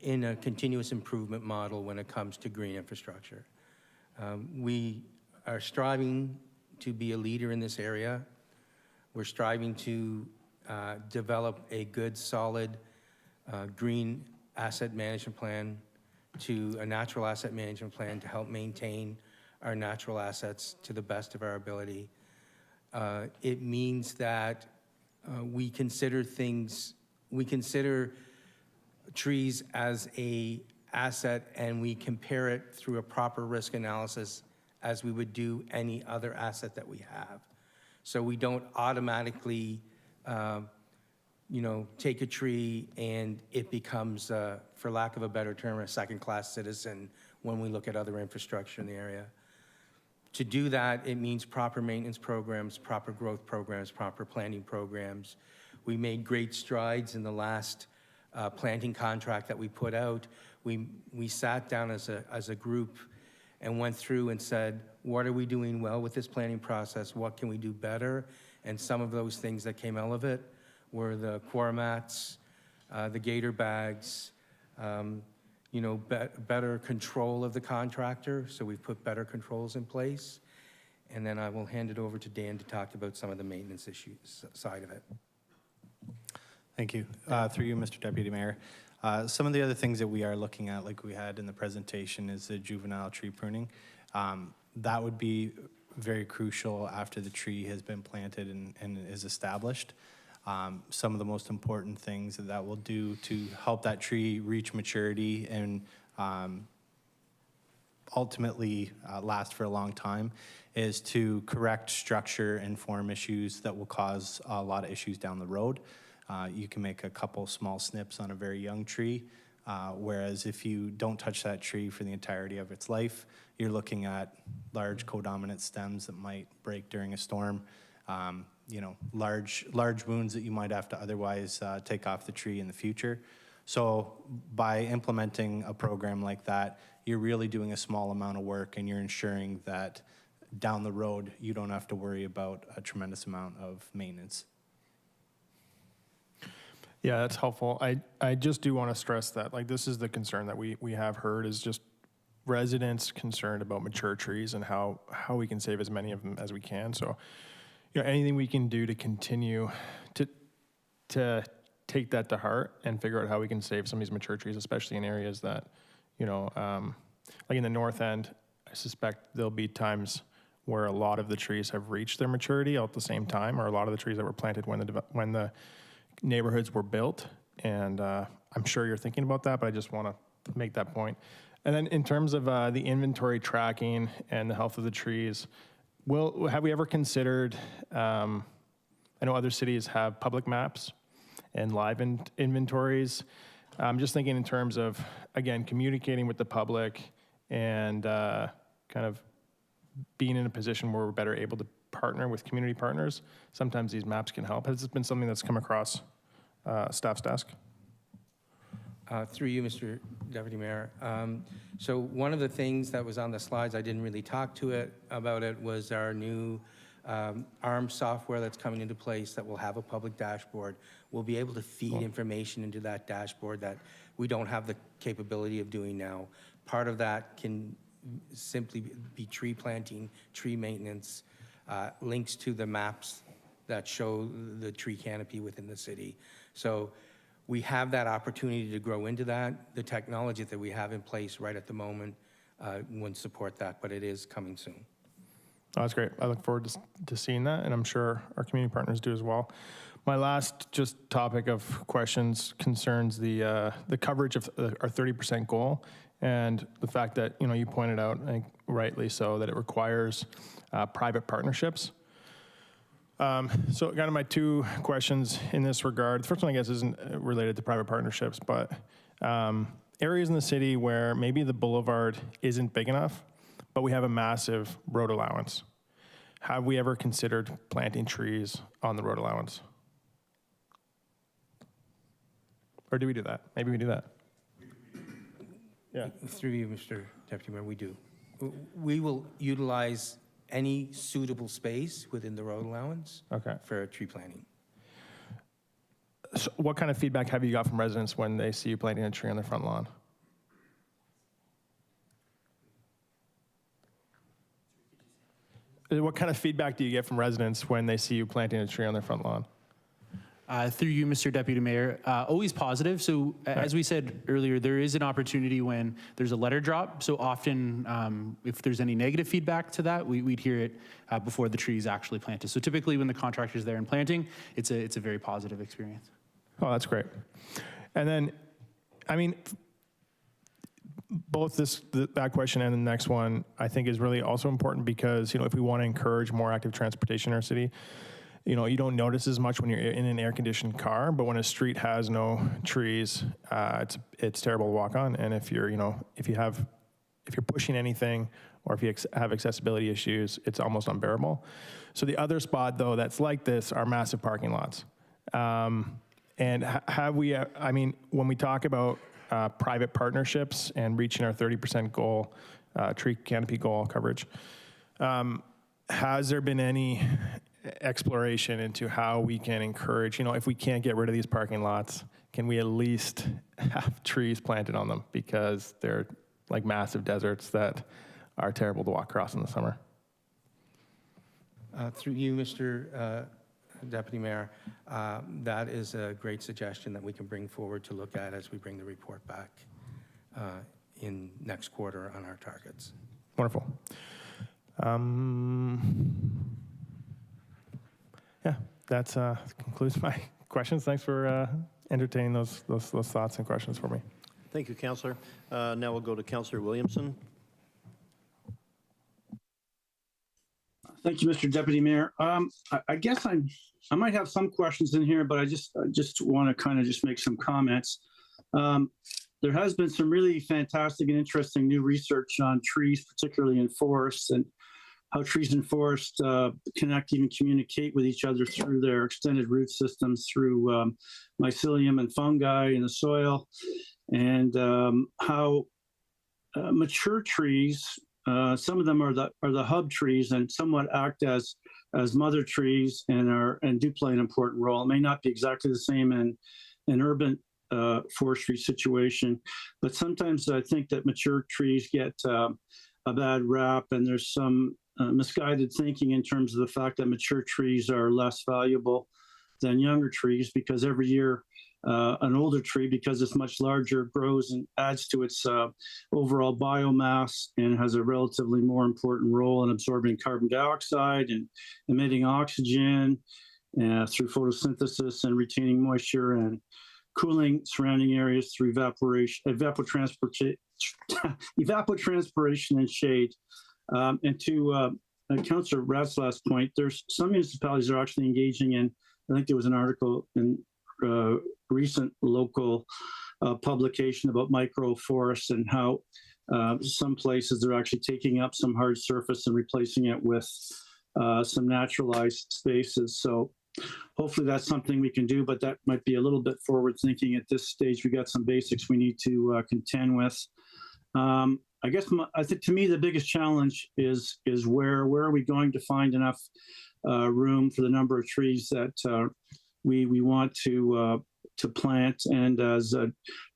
in a continuous improvement model when it comes to green infrastructure. We are striving to be a leader in this area. We're striving to develop a good, solid green asset management plan to a natural asset management plan to help maintain our natural assets to the best of our ability. It means that we consider trees as a asset, and we compare it through a proper risk analysis as we would do any other asset that we have. So we don't automatically, take a tree and it becomes, for lack of a better term, a second-class citizen when we look at other infrastructure in the area. To do that, it means proper maintenance programs, proper growth programs, proper planting programs. We made great strides in the last planting contract that we put out. We sat down as a group and went through and said, what are we doing well with this planting process? What can we do better? And some of those things that came out of it were the core mats, the gator bags, better control of the contractor. So we've put better controls in place. And then I will hand it over to Dan to talk about some of the maintenance issues side of it. Thank you. Through you, Mr. Deputy Mayor. Some of the other things that we are looking at, like we had in the presentation, is the juvenile tree pruning. That would be very crucial after the tree has been planted and is established. Some of the most important things that will do to help that tree reach maturity and ultimately last for a long time is to correct structure and form issues that will cause a lot of issues down the road. You can make a couple small snips on a very young tree, whereas if you don't touch that tree for the entirety of its life, you're looking at large codominant stems that might break during a storm, large wounds that you might have to otherwise take off the tree in the future. So by implementing a program like that, you're really doing a small amount of work, and you're ensuring that down the road, you don't have to worry about a tremendous amount of maintenance. Yeah, that's helpful. I just do want to stress that, like, this is the concern that we have heard, is just residents concerned about mature trees and how we can save as many of them as we can. So, anything we can do to continue to take that to heart and figure out how we can save some of these mature trees, especially in areas that, like in the north end, I suspect there'll be times where a lot of the trees have reached their maturity all at the same time, or a lot of the trees that were planted when the neighborhoods were built. And I'm sure you're thinking about that, but I just want to make that point. And then in terms of the inventory tracking and the health of the trees, have we ever considered, I know other cities have public maps and live inventories. I'm just thinking in terms of, again, communicating with the public and kind of being in a position where we're better able to partner with community partners. Sometimes these maps can help. Has this been something that's come across staff's desk? Through you, Mr. Deputy Mayor. So one of the things that was on the slides, I didn't really talk about it, was our new ARM software that's coming into place that will have a public dashboard. We'll be able to feed information into that dashboard that we don't have the capability of doing now. Part of that can simply be tree planting, tree maintenance, links to the maps that show the tree canopy within the city. So we have that opportunity to grow into that. The technology that we have in place right at the moment wouldn't support that, but it is coming soon. Oh, that's great. I look forward to seeing that, and I'm sure our community partners do as well. My last just topic of questions concerns the coverage of our 30% goal, and the fact that, you pointed out, I think rightly so, that it requires private partnerships. So kind of my two questions in this regard. The first one, I guess, isn't related to private partnerships, but areas in the city where maybe the boulevard isn't big enough, but we have a massive road allowance. Have we ever considered planting trees on the road allowance? Or do we do that? Maybe we do that. Yeah. Through you, Mr. Deputy Mayor, we do. We will utilize any suitable space within the road allowance for tree planting. So what kind of feedback have you got from residents when they see you planting a tree on their front lawn? What kind of feedback do you get from residents when they see you planting a tree on their front lawn? Through you, Mr. Deputy Mayor, always positive. So as we said earlier, there is an opportunity when there's a letter drop. So often, if there's any negative feedback to that, we'd hear it before the tree is actually planted. So typically when the contractor's there and planting, it's a very positive experience. Oh, that's great. And then, I mean, both that question and the next one, I think is really also important because, if we want to encourage more active transportation in our city, you don't notice as much when you're in an air-conditioned car, but when a street has no trees, it's terrible to walk on. And if you're pushing anything or if you have accessibility issues, it's almost unbearable. So the other spot, though, that's like this are massive parking lots. And have we, when we talk about private partnerships and reaching our 30% goal, tree canopy goal coverage, has there been any exploration into how we can encourage, if we can't get rid of these parking lots, can we at least have trees planted on them because they're like massive deserts that are terrible to walk across in the summer? Through you, Mr. Deputy Mayor, that is a great suggestion that we can bring forward to look at as we bring the report back in next quarter on our targets. Wonderful. Yeah, that concludes my questions. Thanks for entertaining those thoughts and questions for me. Thank you, Councillor. Now we'll go to Councillor Williamson. Thank you, Mr. Deputy Mayor. I guess I might have some questions in here, but I just want to kind of just make some comments. There has been some really fantastic and interesting new research on trees, particularly in forests, and how trees and forests connect, even communicate with each other through their extended root systems, through mycelium and fungi in the soil, and how mature trees, some of them are the hub trees and somewhat act as mother trees and do play an important role. It may not be exactly the same in an urban forestry situation, but sometimes I think that mature trees get a bad rap, and there's some misguided thinking in terms of the fact that mature trees are less valuable than younger trees, because every year an older tree, because it's much larger, grows and adds to its overall biomass and has a relatively more important role in absorbing carbon dioxide and emitting oxygen through photosynthesis and retaining moisture and cooling surrounding areas through evapotranspiration and shade. And to Councillor Ratzlaff's point, there's some municipalities that are actually engaging in, I think there was an article in recent local publication about microforests and how some places they're actually taking up some hard surface and replacing it with some naturalized spaces. So hopefully that's something we can do, but that might be a little bit forward thinking at this stage. We got some basics we need to contend with. I guess I think to me the biggest challenge is where are we going to find enough room for the number of trees that we want to plant. And as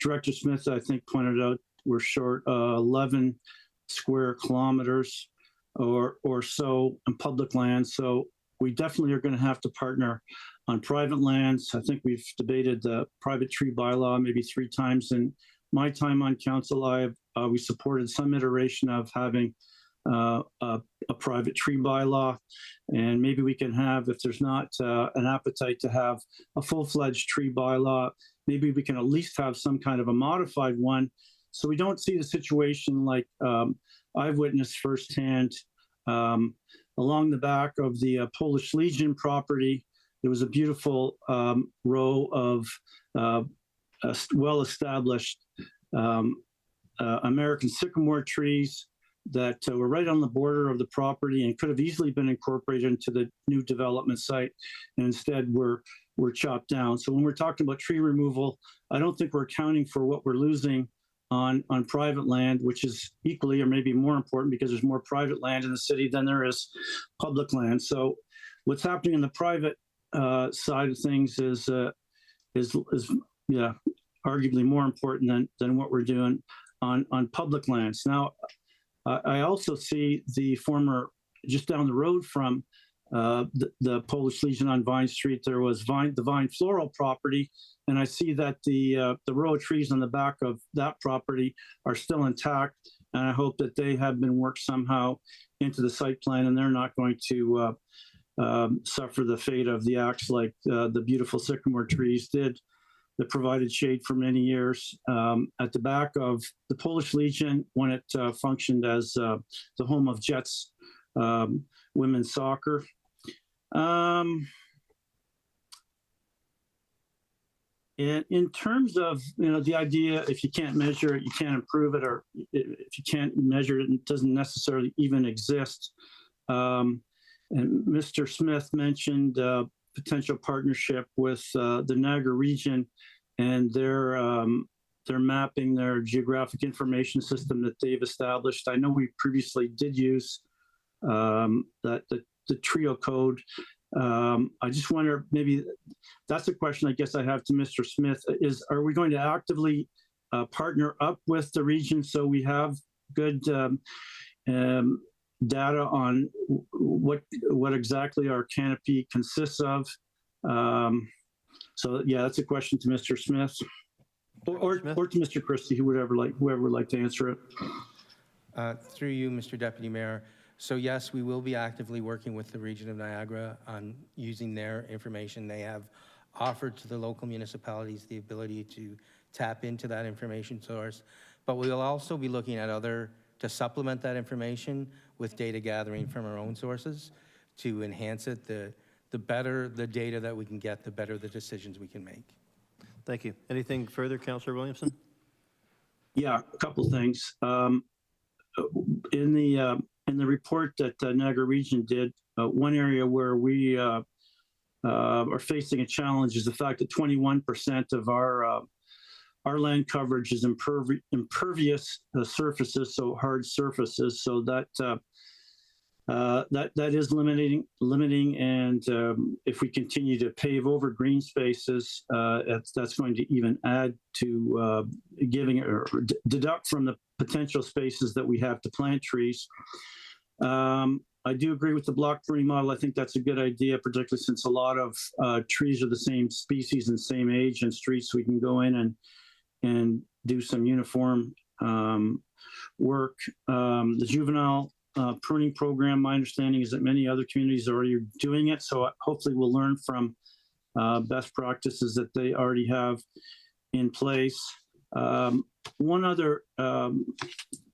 Director Smith, I think, pointed out, we're short 11 square kilometers or so in public land. So we definitely are going to have to partner on private lands. I think we've debated the private tree bylaw maybe 3 times in my time on council. We supported some iteration of having a private tree bylaw, and maybe we can have, if there's not an appetite to have a full-fledged tree bylaw, maybe we can at least have some kind of a modified one, so we don't see the situation like I've witnessed firsthand along the back of the Polish Legion property, there was a beautiful row of well-established American sycamore trees that were right on the border of the property and could have easily been incorporated into the new development site, and instead were chopped down. So when we're talking about tree removal, I don't think we're accounting for what we're losing on private land, which is equally or maybe more important because there's more private land in the city than there is public land. So what's happening in the private side of things is arguably more important than what we're doing on public lands. Now, I also see the former, just down the road from the Polish Legion on Vine Street, there was the Vine Floral property, and I see that the row of trees on the back of that property are still intact, and I hope that they have been worked somehow into the site plan, and they're not going to suffer the fate of the axe like the beautiful sycamore trees did that provided shade for many years. At the back of the Polish Legion, when it functioned as the home of Jets women's soccer. In terms of, the idea, if you can't measure it, you can't improve it, or if you can't measure it, it doesn't necessarily even exist. And Mr. Smith mentioned potential partnership with the Niagara region and their mapping, their geographic information system that they've established. I know we previously did use the TRIO code. I just wonder, maybe that's a question I guess I have to Mr. Smith, are we going to actively partner up with the region so we have good data on what exactly our canopy consists of? So yeah, that's a question to Mr. Smith or to Mr. Christie, whoever would like to answer it. Through you, Mr. Deputy Mayor. So yes, we will be actively working with the region of Niagara on using their information. They have offered to the local municipalities the ability to tap into that information source, but we will also be looking at to supplement that information with data gathering from our own sources to enhance it. The better the data that we can get, the better the decisions we can make. Thank you. Anything further, Councillor Williamson? Yeah, a couple things. In the report that Niagara Region did, one area where we are facing a challenge is the fact that 21% of our land coverage is impervious surfaces, so hard surfaces. So that is limiting, and if we continue to pave over green spaces, that's going to even add to giving or deduct from the potential spaces that we have to plant trees. I do agree with the block pruning model. I think that's a good idea, particularly since a lot of trees are the same species and same age and streets. We can go in and do some uniform work. The juvenile pruning program, my understanding is that many other communities are already doing it. So hopefully we'll learn from best practices that they already have in place. One other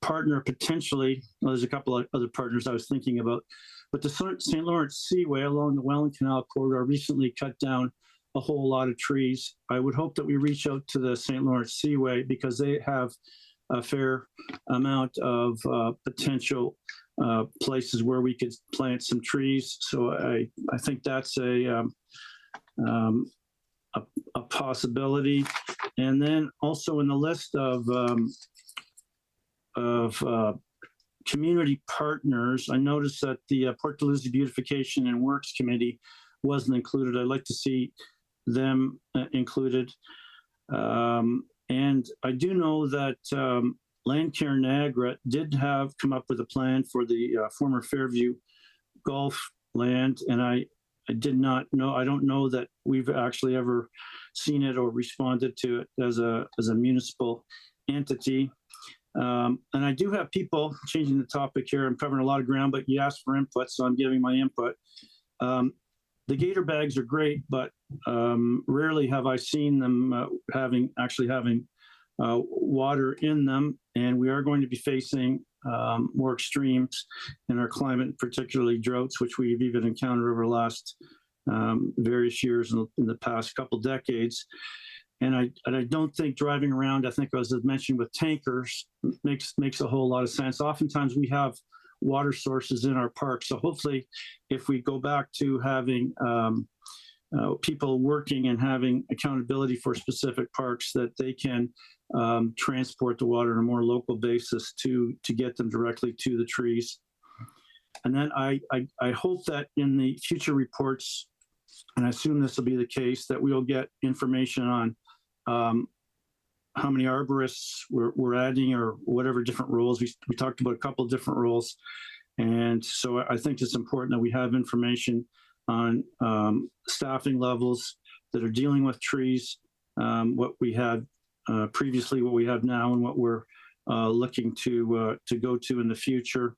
partner potentially, well, there's a couple of other partners I was thinking about, but the St. Lawrence Seaway along the Welland Canal corridor recently cut down a whole lot of trees. I would hope that we reach out to the St. Lawrence Seaway because they have a fair amount of potential places where we could plant some trees. So I think that's a possibility. And then also in the list of community partners, I noticed that the Port Dalhousie Beautification and Works Committee wasn't included. I'd like to see them included. And I do know that Landcare Niagara did come up with a plan for the former Fairview Golf land, and I did not know. I don't know that we've actually ever seen it or responded to it as a municipal entity. And I do have people changing the topic here. I'm covering a lot of ground, but you asked for input, so I'm giving my input. The gator bags are great, but rarely have I seen them having water in them. And we are going to be facing more extremes in our climate, particularly droughts, which we've even encountered over the last various years in the past couple decades. And I don't think driving around, I think as I mentioned with tankers, makes a whole lot of sense. Oftentimes we have water sources in our parks. So hopefully if we go back to having people working and having accountability for specific parks, that they can transport the water on a more local basis to get them directly to the trees. And then I hope that in the future reports, and I assume this will be the case, that we'll get information on how many arborists we're adding or whatever different roles. We talked about a couple of different roles. And so I think it's important that we have information on staffing levels that are dealing with trees, what we had previously, what we have now, and what we're looking to go to in the future.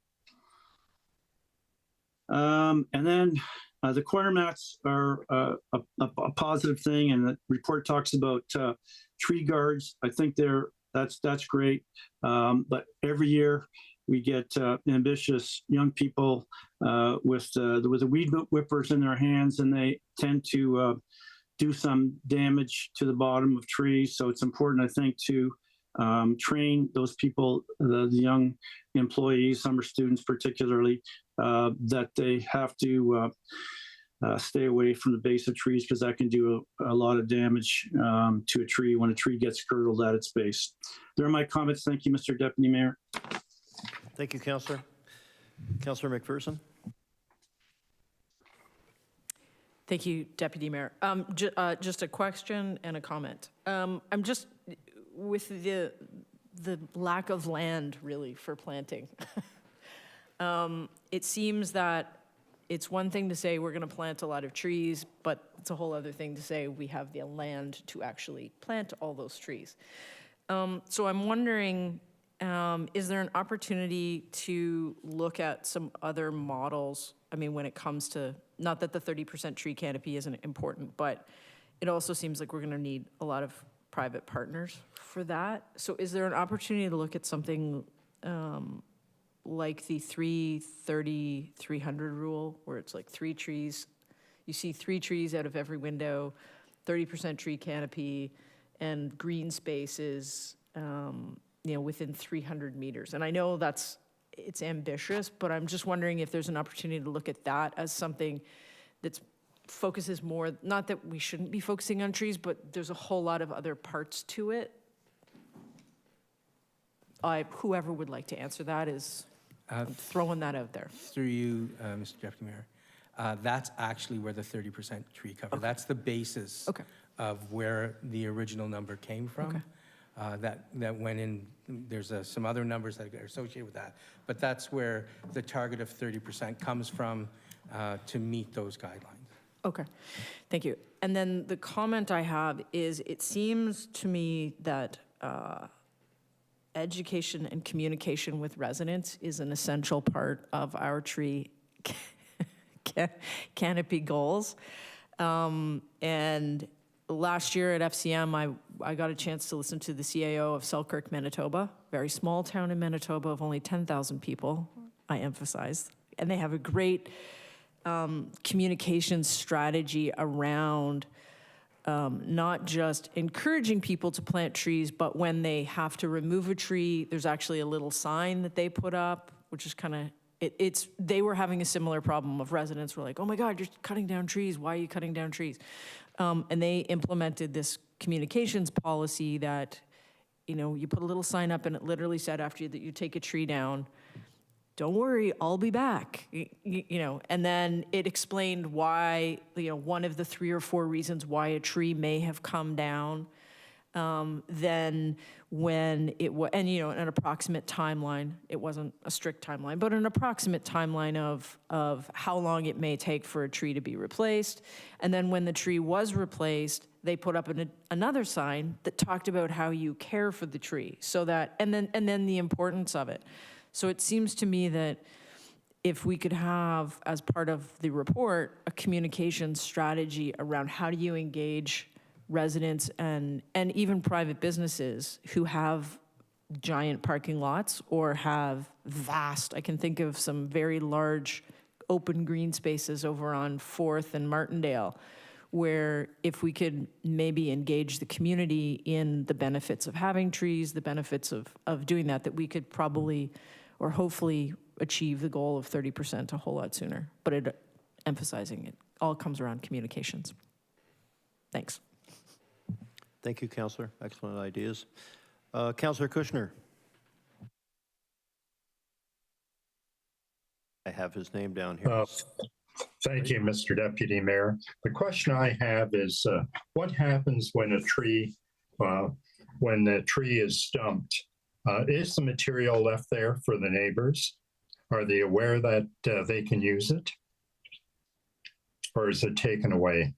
And then the corner mats are a positive thing, and the report talks about tree guards. I think that's great. But every year we get ambitious young people with the weed whippers in their hands, and they tend to do some damage to the bottom of trees. So it's important, I think, to train those people, the young employees, summer students particularly, that they have to stay away from the base of trees, because that can do a lot of damage to a tree when a tree gets girdled at its base. There are my comments. Thank you, Mr. Deputy Mayor. Thank you, Councillor. Councillor McPherson. Thank you, Deputy Mayor. Just a question and a comment. I'm just, with the lack of land, really, for planting, it seems that it's one thing to say we're going to plant a lot of trees, but it's a whole other thing to say we have the land to actually plant all those trees. So I'm wondering, is there an opportunity to look at some other models? I mean, when it comes to, not that the 30% tree canopy isn't important, but it also seems like we're going to need a lot of private partners for that. So is there an opportunity to look at something like the 330-300 rule, where it's like 3 trees, you see 3 trees out of every window, 30% tree canopy, and green spaces, within 300 meters. And I know it's ambitious, but I'm just wondering if there's an opportunity to look at that as something that focuses more, not that we shouldn't be focusing on trees, but there's a whole lot of other parts to it. Whoever would like to answer that is throwing that out there. Through you, Mr. Deputy Mayor, that's actually where the 30% tree cover, that's the basis of where the original number came from. That went in, there's some other numbers that are associated with that, but that's where the target of 30% comes from to meet those guidelines. Okay, thank you. And then the comment I have is, it seems to me that education and communication with residents is an essential part of our tree canopy goals. And last year at FCM, I got a chance to listen to the CAO of Selkirk, Manitoba, very small town in Manitoba of only 10,000 people, I emphasize. And they have a great communication strategy around not just encouraging people to plant trees, but when they have to remove a tree, there's actually a little sign that they put up, which is kind of, they were having a similar problem of residents were like, oh my God, you're cutting down trees. Why are you cutting down trees? And they implemented this communications policy that, you put a little sign up and it literally said after that you take a tree down, don't worry, I'll be back, and then it explained why, one of the 3 or 4 reasons why a tree may have come down. Then when it was, and an approximate timeline, it wasn't a strict timeline, but an approximate timeline of how long it may take for a tree to be replaced. And then when the tree was replaced, they put up another sign that talked about how you care for the tree, so that, and then the importance of it. So it seems to me that if we could have, as part of the report, a communication strategy around how do you engage residents and even private businesses who have giant parking lots or have vast, I can think of some very large open green spaces over on 4th and Martindale, where if we could maybe engage the community in the benefits of having trees, the benefits of doing that, that we could probably or hopefully achieve the goal of 30% a whole lot sooner. But emphasizing it all comes around communications. Thanks. Thank you, Councillor. Excellent ideas. Councillor Kushner. I have his name down here. Thank you, Mr. Deputy Mayor. The question I have is, what happens when a tree, when the tree is stumped? Is the material left there for the neighbors? Are they aware that they can use it? Or is it taken away?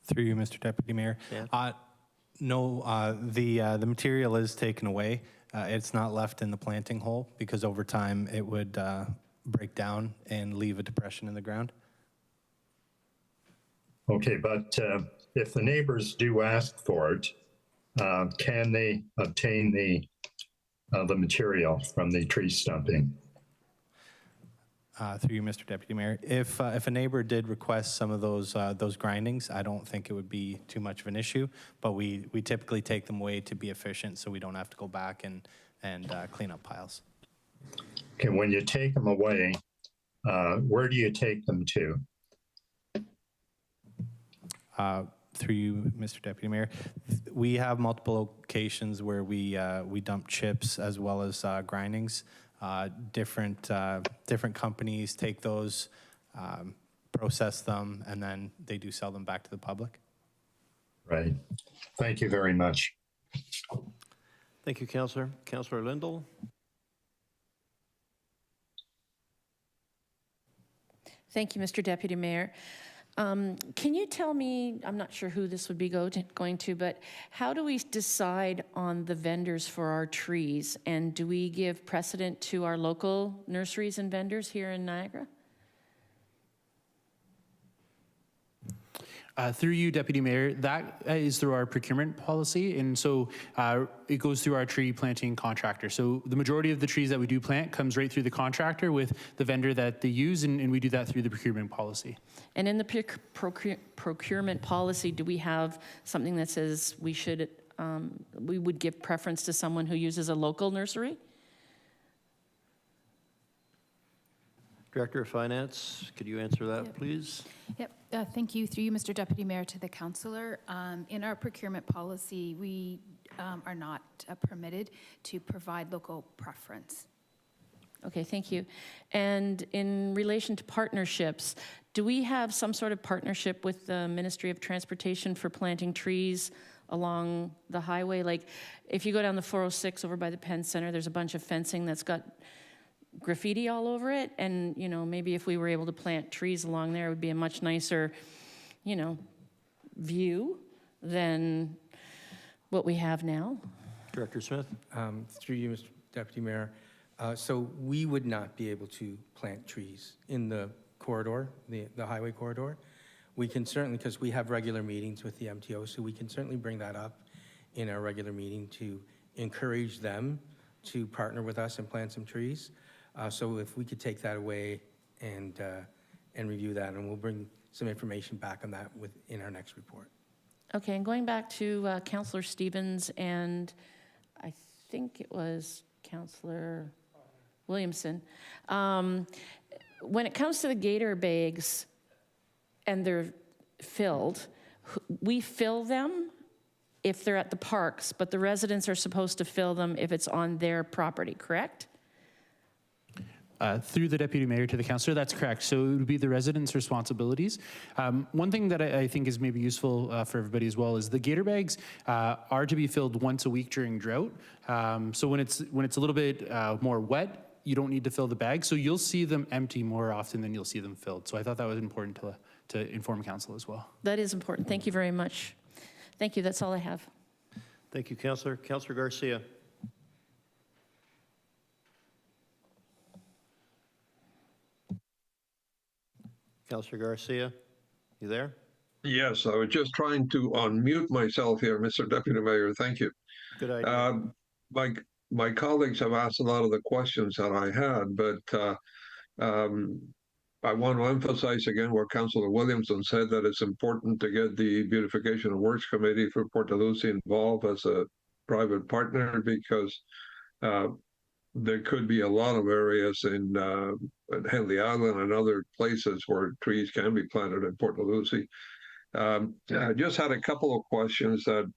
Through you, Mr. Deputy Mayor. Yeah. No, the material is taken away. It's not left in the planting hole because over time it would break down and leave a depression in the ground. Okay, but if the neighbors do ask for it, can they obtain the material from the tree stumping? Through you, Mr. Deputy Mayor. If a neighbor did request some of those grindings, I don't think it would be too much of an issue, but we typically take them away to be efficient so we don't have to go back and clean up piles. Okay, when you take them away, where do you take them to? Through you, Mr. Deputy Mayor. We have multiple locations where we dump chips as well as grindings. Different companies take those, process them, and then they do sell them back to the public. Right. Thank you very much. Thank you, Councillor. Councillor Lindell. Thank you, Mr. Deputy Mayor. Can you tell me, I'm not sure who this would be going to, but how do we decide on the vendors for our trees? And do we give precedent to our local nurseries and vendors here in Niagara? Through you, Deputy Mayor, that is through our procurement policy, and so it goes through our tree planting contractor. So the majority of the trees that we do plant comes right through the contractor with the vendor that they use, and we do that through the procurement policy. And in the procurement policy, do we have something that says we would give preference to someone who uses a local nursery? Director of Finance, could you answer that, please? Yep, thank you. Through you, Mr. Deputy Mayor, to the councillor. In our procurement policy, we are not permitted to provide local preference. Okay, thank you. And in relation to partnerships, do we have some sort of partnership with the Ministry of Transportation for planting trees along the highway? Like, if you go down the 406 over by the Penn Center, there's a bunch of fencing that's got graffiti all over it, and maybe if we were able to plant trees along there, it would be a much nicer view than what we have now. Director Smith. Through you, Mr. Deputy Mayor. So we would not be able to plant trees in the corridor, the highway corridor. We can certainly, because we have regular meetings with the MTO, so we can certainly bring that up in our regular meeting to encourage them to partner with us and plant some trees. So if we could take that away and review that, and we'll bring some information back on that in our next report. Okay, and going back to Councillor Stevens and I think it was Councillor Williamson. When it comes to the gator bags and they're filled, we fill them if they're at the parks, but the residents are supposed to fill them if it's on their property, correct? Through the Deputy Mayor to the Councillor, that's correct. So it would be the residents' responsibilities. One thing that I think is maybe useful for everybody as well is the gator bags are to be filled once a week during drought. So when it's a little bit more wet, you don't need to fill the bag. So you'll see them empty more often than you'll see them filled. So I thought that was important to inform Council as well. That is important. Thank you very much. Thank you. That's all I have. Thank you, Councillor. Councillor Garcia. Councillor Garcia, you there? Yes, I was just trying to unmute myself here, Mr. Deputy Mayor. Thank you. Good idea. My colleagues have asked a lot of the questions that I had, but I want to emphasize again what Councillor Williamson said, that it's important to get the Beautification and Works Committee for Port Lucie involved as a private partner, because there could be a lot of areas in Henley Island and other places where trees can be planted in Port Lucie. I just had a couple of questions that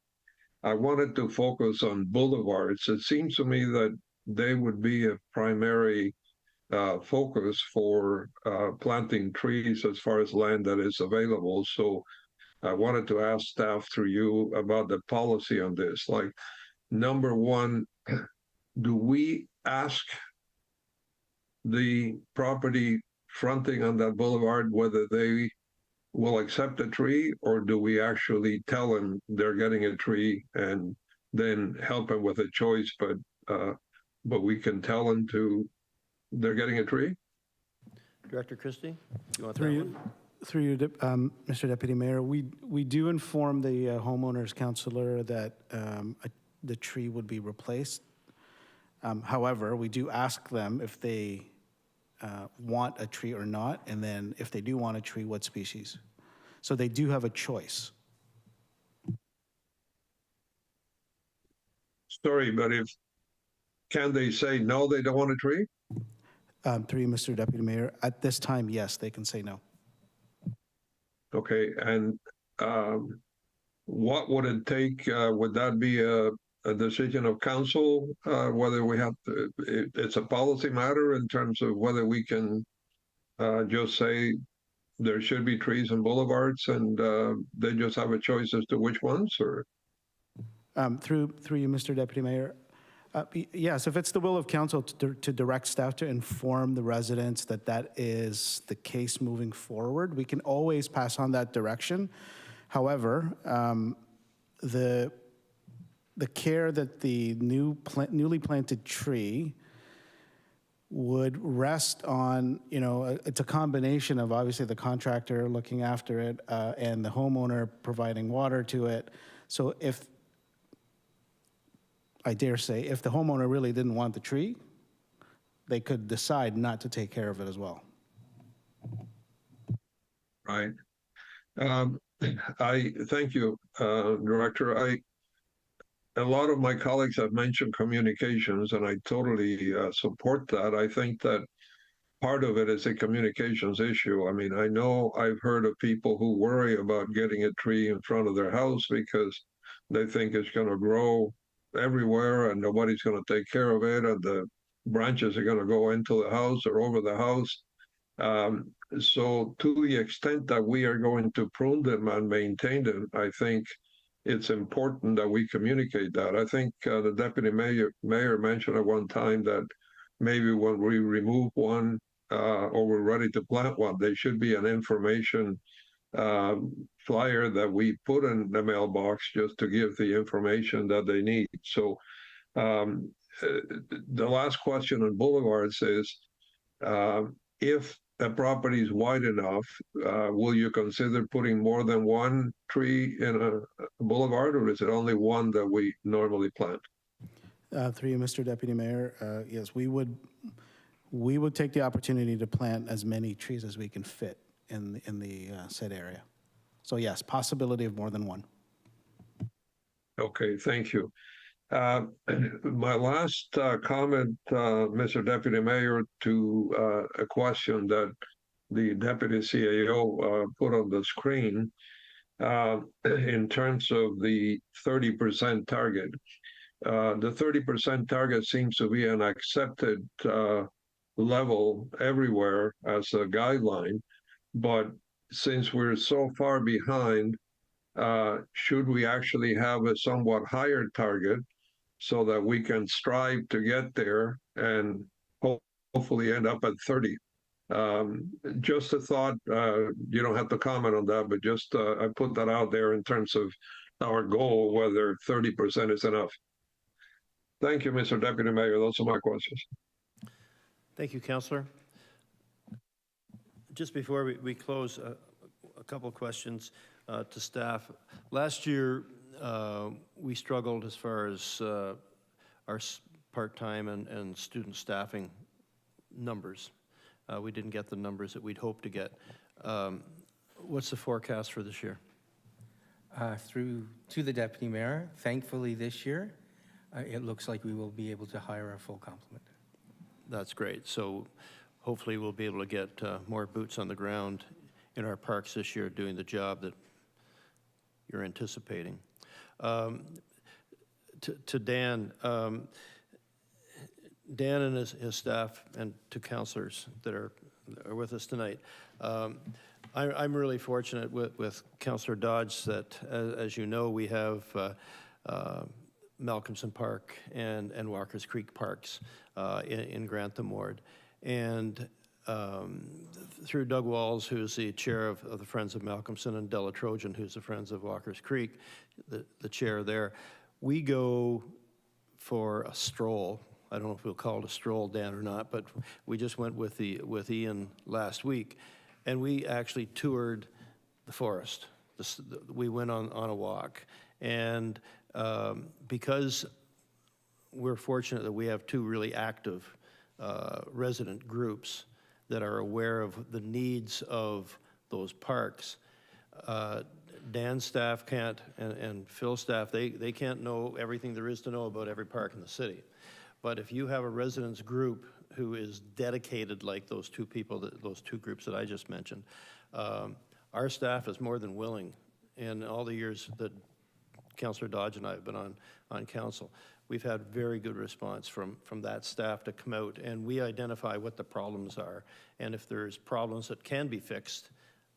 I wanted to focus on boulevards. It seems to me that they would be a primary focus for planting trees as far as land that is available. So I wanted to ask staff through you about the policy on this. Like, number one, do we ask the property fronting on that boulevard whether they will accept a tree, or do we actually tell them they're getting a tree and then help them with a choice, but we can tell them they're getting a tree? Director Christie, you want Through that you, one? through you, Mr. Deputy Mayor, we do inform the homeowners counselor that the tree would be replaced. However, we do ask them if they want a tree or not, and then if they do want a tree, what species. So they do have a choice. Sorry, but can they say no, they don't want a tree? Through you, Mr. Deputy Mayor, at this time, yes, they can say no. Okay, and what would it take? Would that be a decision of council, whether we have to, it's a policy matter in terms of whether we can just say there should be trees and boulevards, and they just have a choice as to which ones, or? Through you, Mr. Deputy Mayor, yes, if it's the will of council to direct staff to inform the residents that that is the case moving forward, we can always pass on that direction. However, the care that the newly planted tree would rest on, it's a combination of obviously the contractor looking after it and the homeowner providing water to it. So if the homeowner really didn't want the tree, they could decide not to take care of it as well. Right. I thank you, Director. A lot of my colleagues have mentioned communications, and I totally support that. I think that part of it is a communications issue. I mean, I know I've heard of people who worry about getting a tree in front of their house because they think it's going to grow everywhere and nobody's going to take care of it, and the branches are going to go into the house or over the house. So to the extent that we are going to prune them and maintain them, I think it's important that we communicate that. I think the deputy mayor mentioned at one time that maybe when we remove one or we're ready to plant one, there should be an information flyer that we put in the mailbox just to give the information that they need. So the last question on boulevards is, if a property is wide enough, will you consider putting more than one tree in a boulevard, or is it only one that we normally plant? Through you, Mr. Deputy Mayor, yes, we would take the opportunity to plant as many trees as we can fit in the said area. So yes, possibility of more than one. Okay, thank you. My last comment, Mr. Deputy Mayor, to a question that the Deputy CAO put on the screen in terms of the 30% target. The 30% target seems to be an accepted level everywhere as a guideline, but since we're so far behind, should we actually have a somewhat higher target so that we can strive to get there and hopefully end up at 30? Just a thought, you don't have to comment on that, but just I put that out there in terms of our goal, whether 30% is enough. Thank you, Mr. Deputy Mayor. Those are my questions. Thank you, Councillor. Just before we close, a couple of questions to staff. Last year, we struggled as far as our part-time and student staffing numbers. We didn't get the numbers that we'd hoped to get. What's the forecast for this year? Through to the Deputy Mayor, thankfully this year, it looks like we will be able to hire a full complement. That's great. So hopefully we'll be able to get more boots on the ground in our parks this year doing the job that you're anticipating. To Dan, Dan and his staff, and to councilors that are with us tonight, I'm really fortunate with Councillor Dodge that, as you know, we have Malcolmson Park and Walker's Creek Parks in Grantham Ward. And through Doug Walls, who's the chair of the Friends of Malcolmson, and Della Trojan, who's the Friends of Walker's Creek, the chair there, we go for a stroll. I don't know if we'll call it a stroll, Dan, or not, but we just went with Ian last week, and we actually toured the forest. We went on a walk, and because we're fortunate that we have two really active resident groups that are aware of the needs of those parks. Dan's staff can't, and Phil's staff, they can't know everything there is to know about every park in the city. But if you have a residents group who is dedicated like those two people, those two groups that I just mentioned, our staff is more than willing. In all the years that Councillor Dodge and I have been on council, we've had very good response from that staff to come out, and we identify what the problems are. And if there's problems that can be fixed,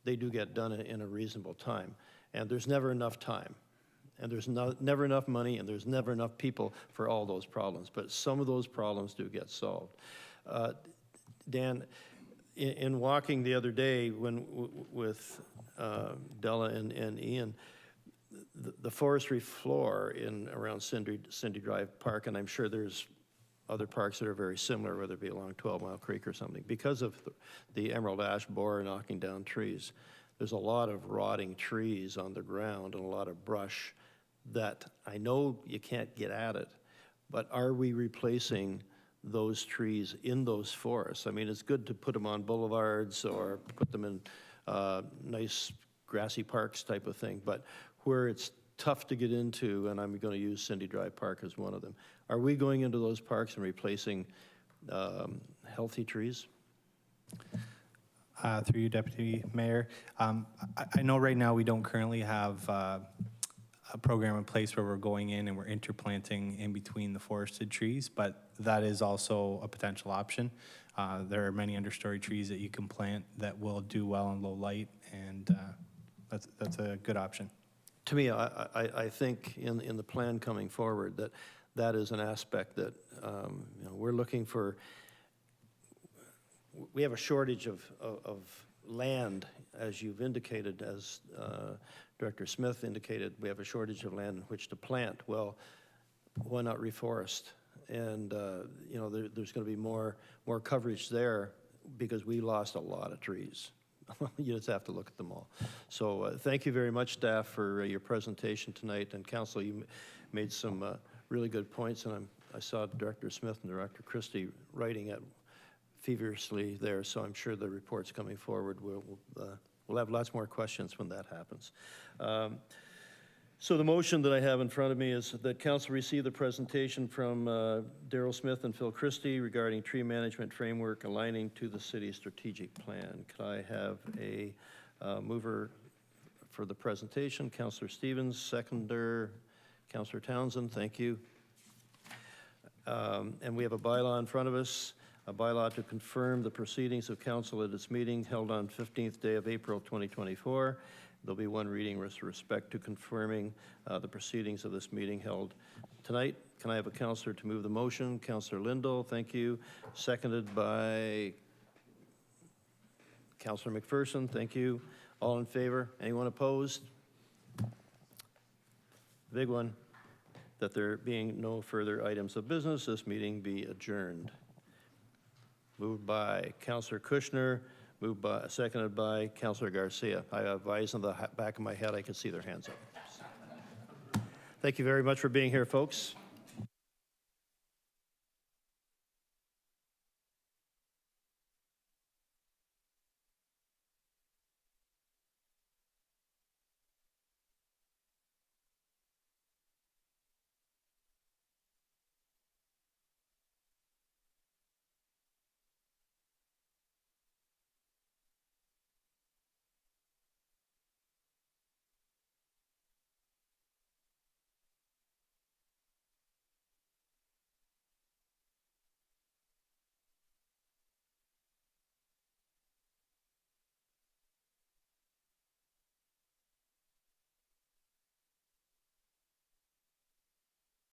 they do get done in a reasonable time. And there's never enough time. And there's never enough money, and there's never enough people for all those problems. But some of those problems do get solved. Dan, in walking the other day with Della and Ian, the forestry floor in around Cindy Drive Park, and I'm sure there's other parks that are very similar, whether it be along 12 Mile Creek or something, because of the emerald ash borer knocking down trees, there's a lot of rotting trees on the ground and a lot of brush that I know you can't get at it, but are we replacing those trees in those forests? I mean, it's good to put them on boulevards or put them in nice grassy parks type of thing, but where it's tough to get into, and I'm going to use Cindy Drive Park as one of them, are we going into those parks and replacing healthy trees? Through you, Deputy Mayor. I know right now we don't currently have a program in place where we're going in and we're interplanting in between the forested trees, but that is also a potential option. There are many understory trees that you can plant that will do well in low light, and that's a good option. To me, I think in the plan coming forward that is an aspect that we're looking for. We have a shortage of land, as you've indicated, as Director Smith indicated. We have a shortage of land in which to plant. Well, why not reforest? And there's going to be more coverage there because we lost a lot of trees. You just have to look at them all. So thank you very much, staff, for your presentation tonight. And Council, you made some really good points, and I saw Director Smith and Director Christie writing it feverishly there, so I'm sure the reports coming forward we'll have lots more questions when that happens. So the motion that I have in front of me is that Council receive the presentation from Daryl Smith and Phil Christie regarding tree management framework aligning to the city's strategic plan. Could I have a mover for the presentation? Councillor Stevens, seconder, Councillor Townsend, thank you. And we have a bylaw in front of us. A bylaw to confirm the proceedings of council at its meeting held on 15th day of April 2024. There'll be one reading with respect to confirming the proceedings of this meeting held tonight. Can I have a councillor to move the motion? Councillor Lindell, thank you. Seconded by Councillor McPherson, thank you. All in favor? Anyone opposed? Big one. That there being no further items of business, this meeting be adjourned. Moved by Councillor Kushner, seconded by Councillor Garcia. I have eyes on the back of my head. I can see their hands up. Thank you very much for being here, folks.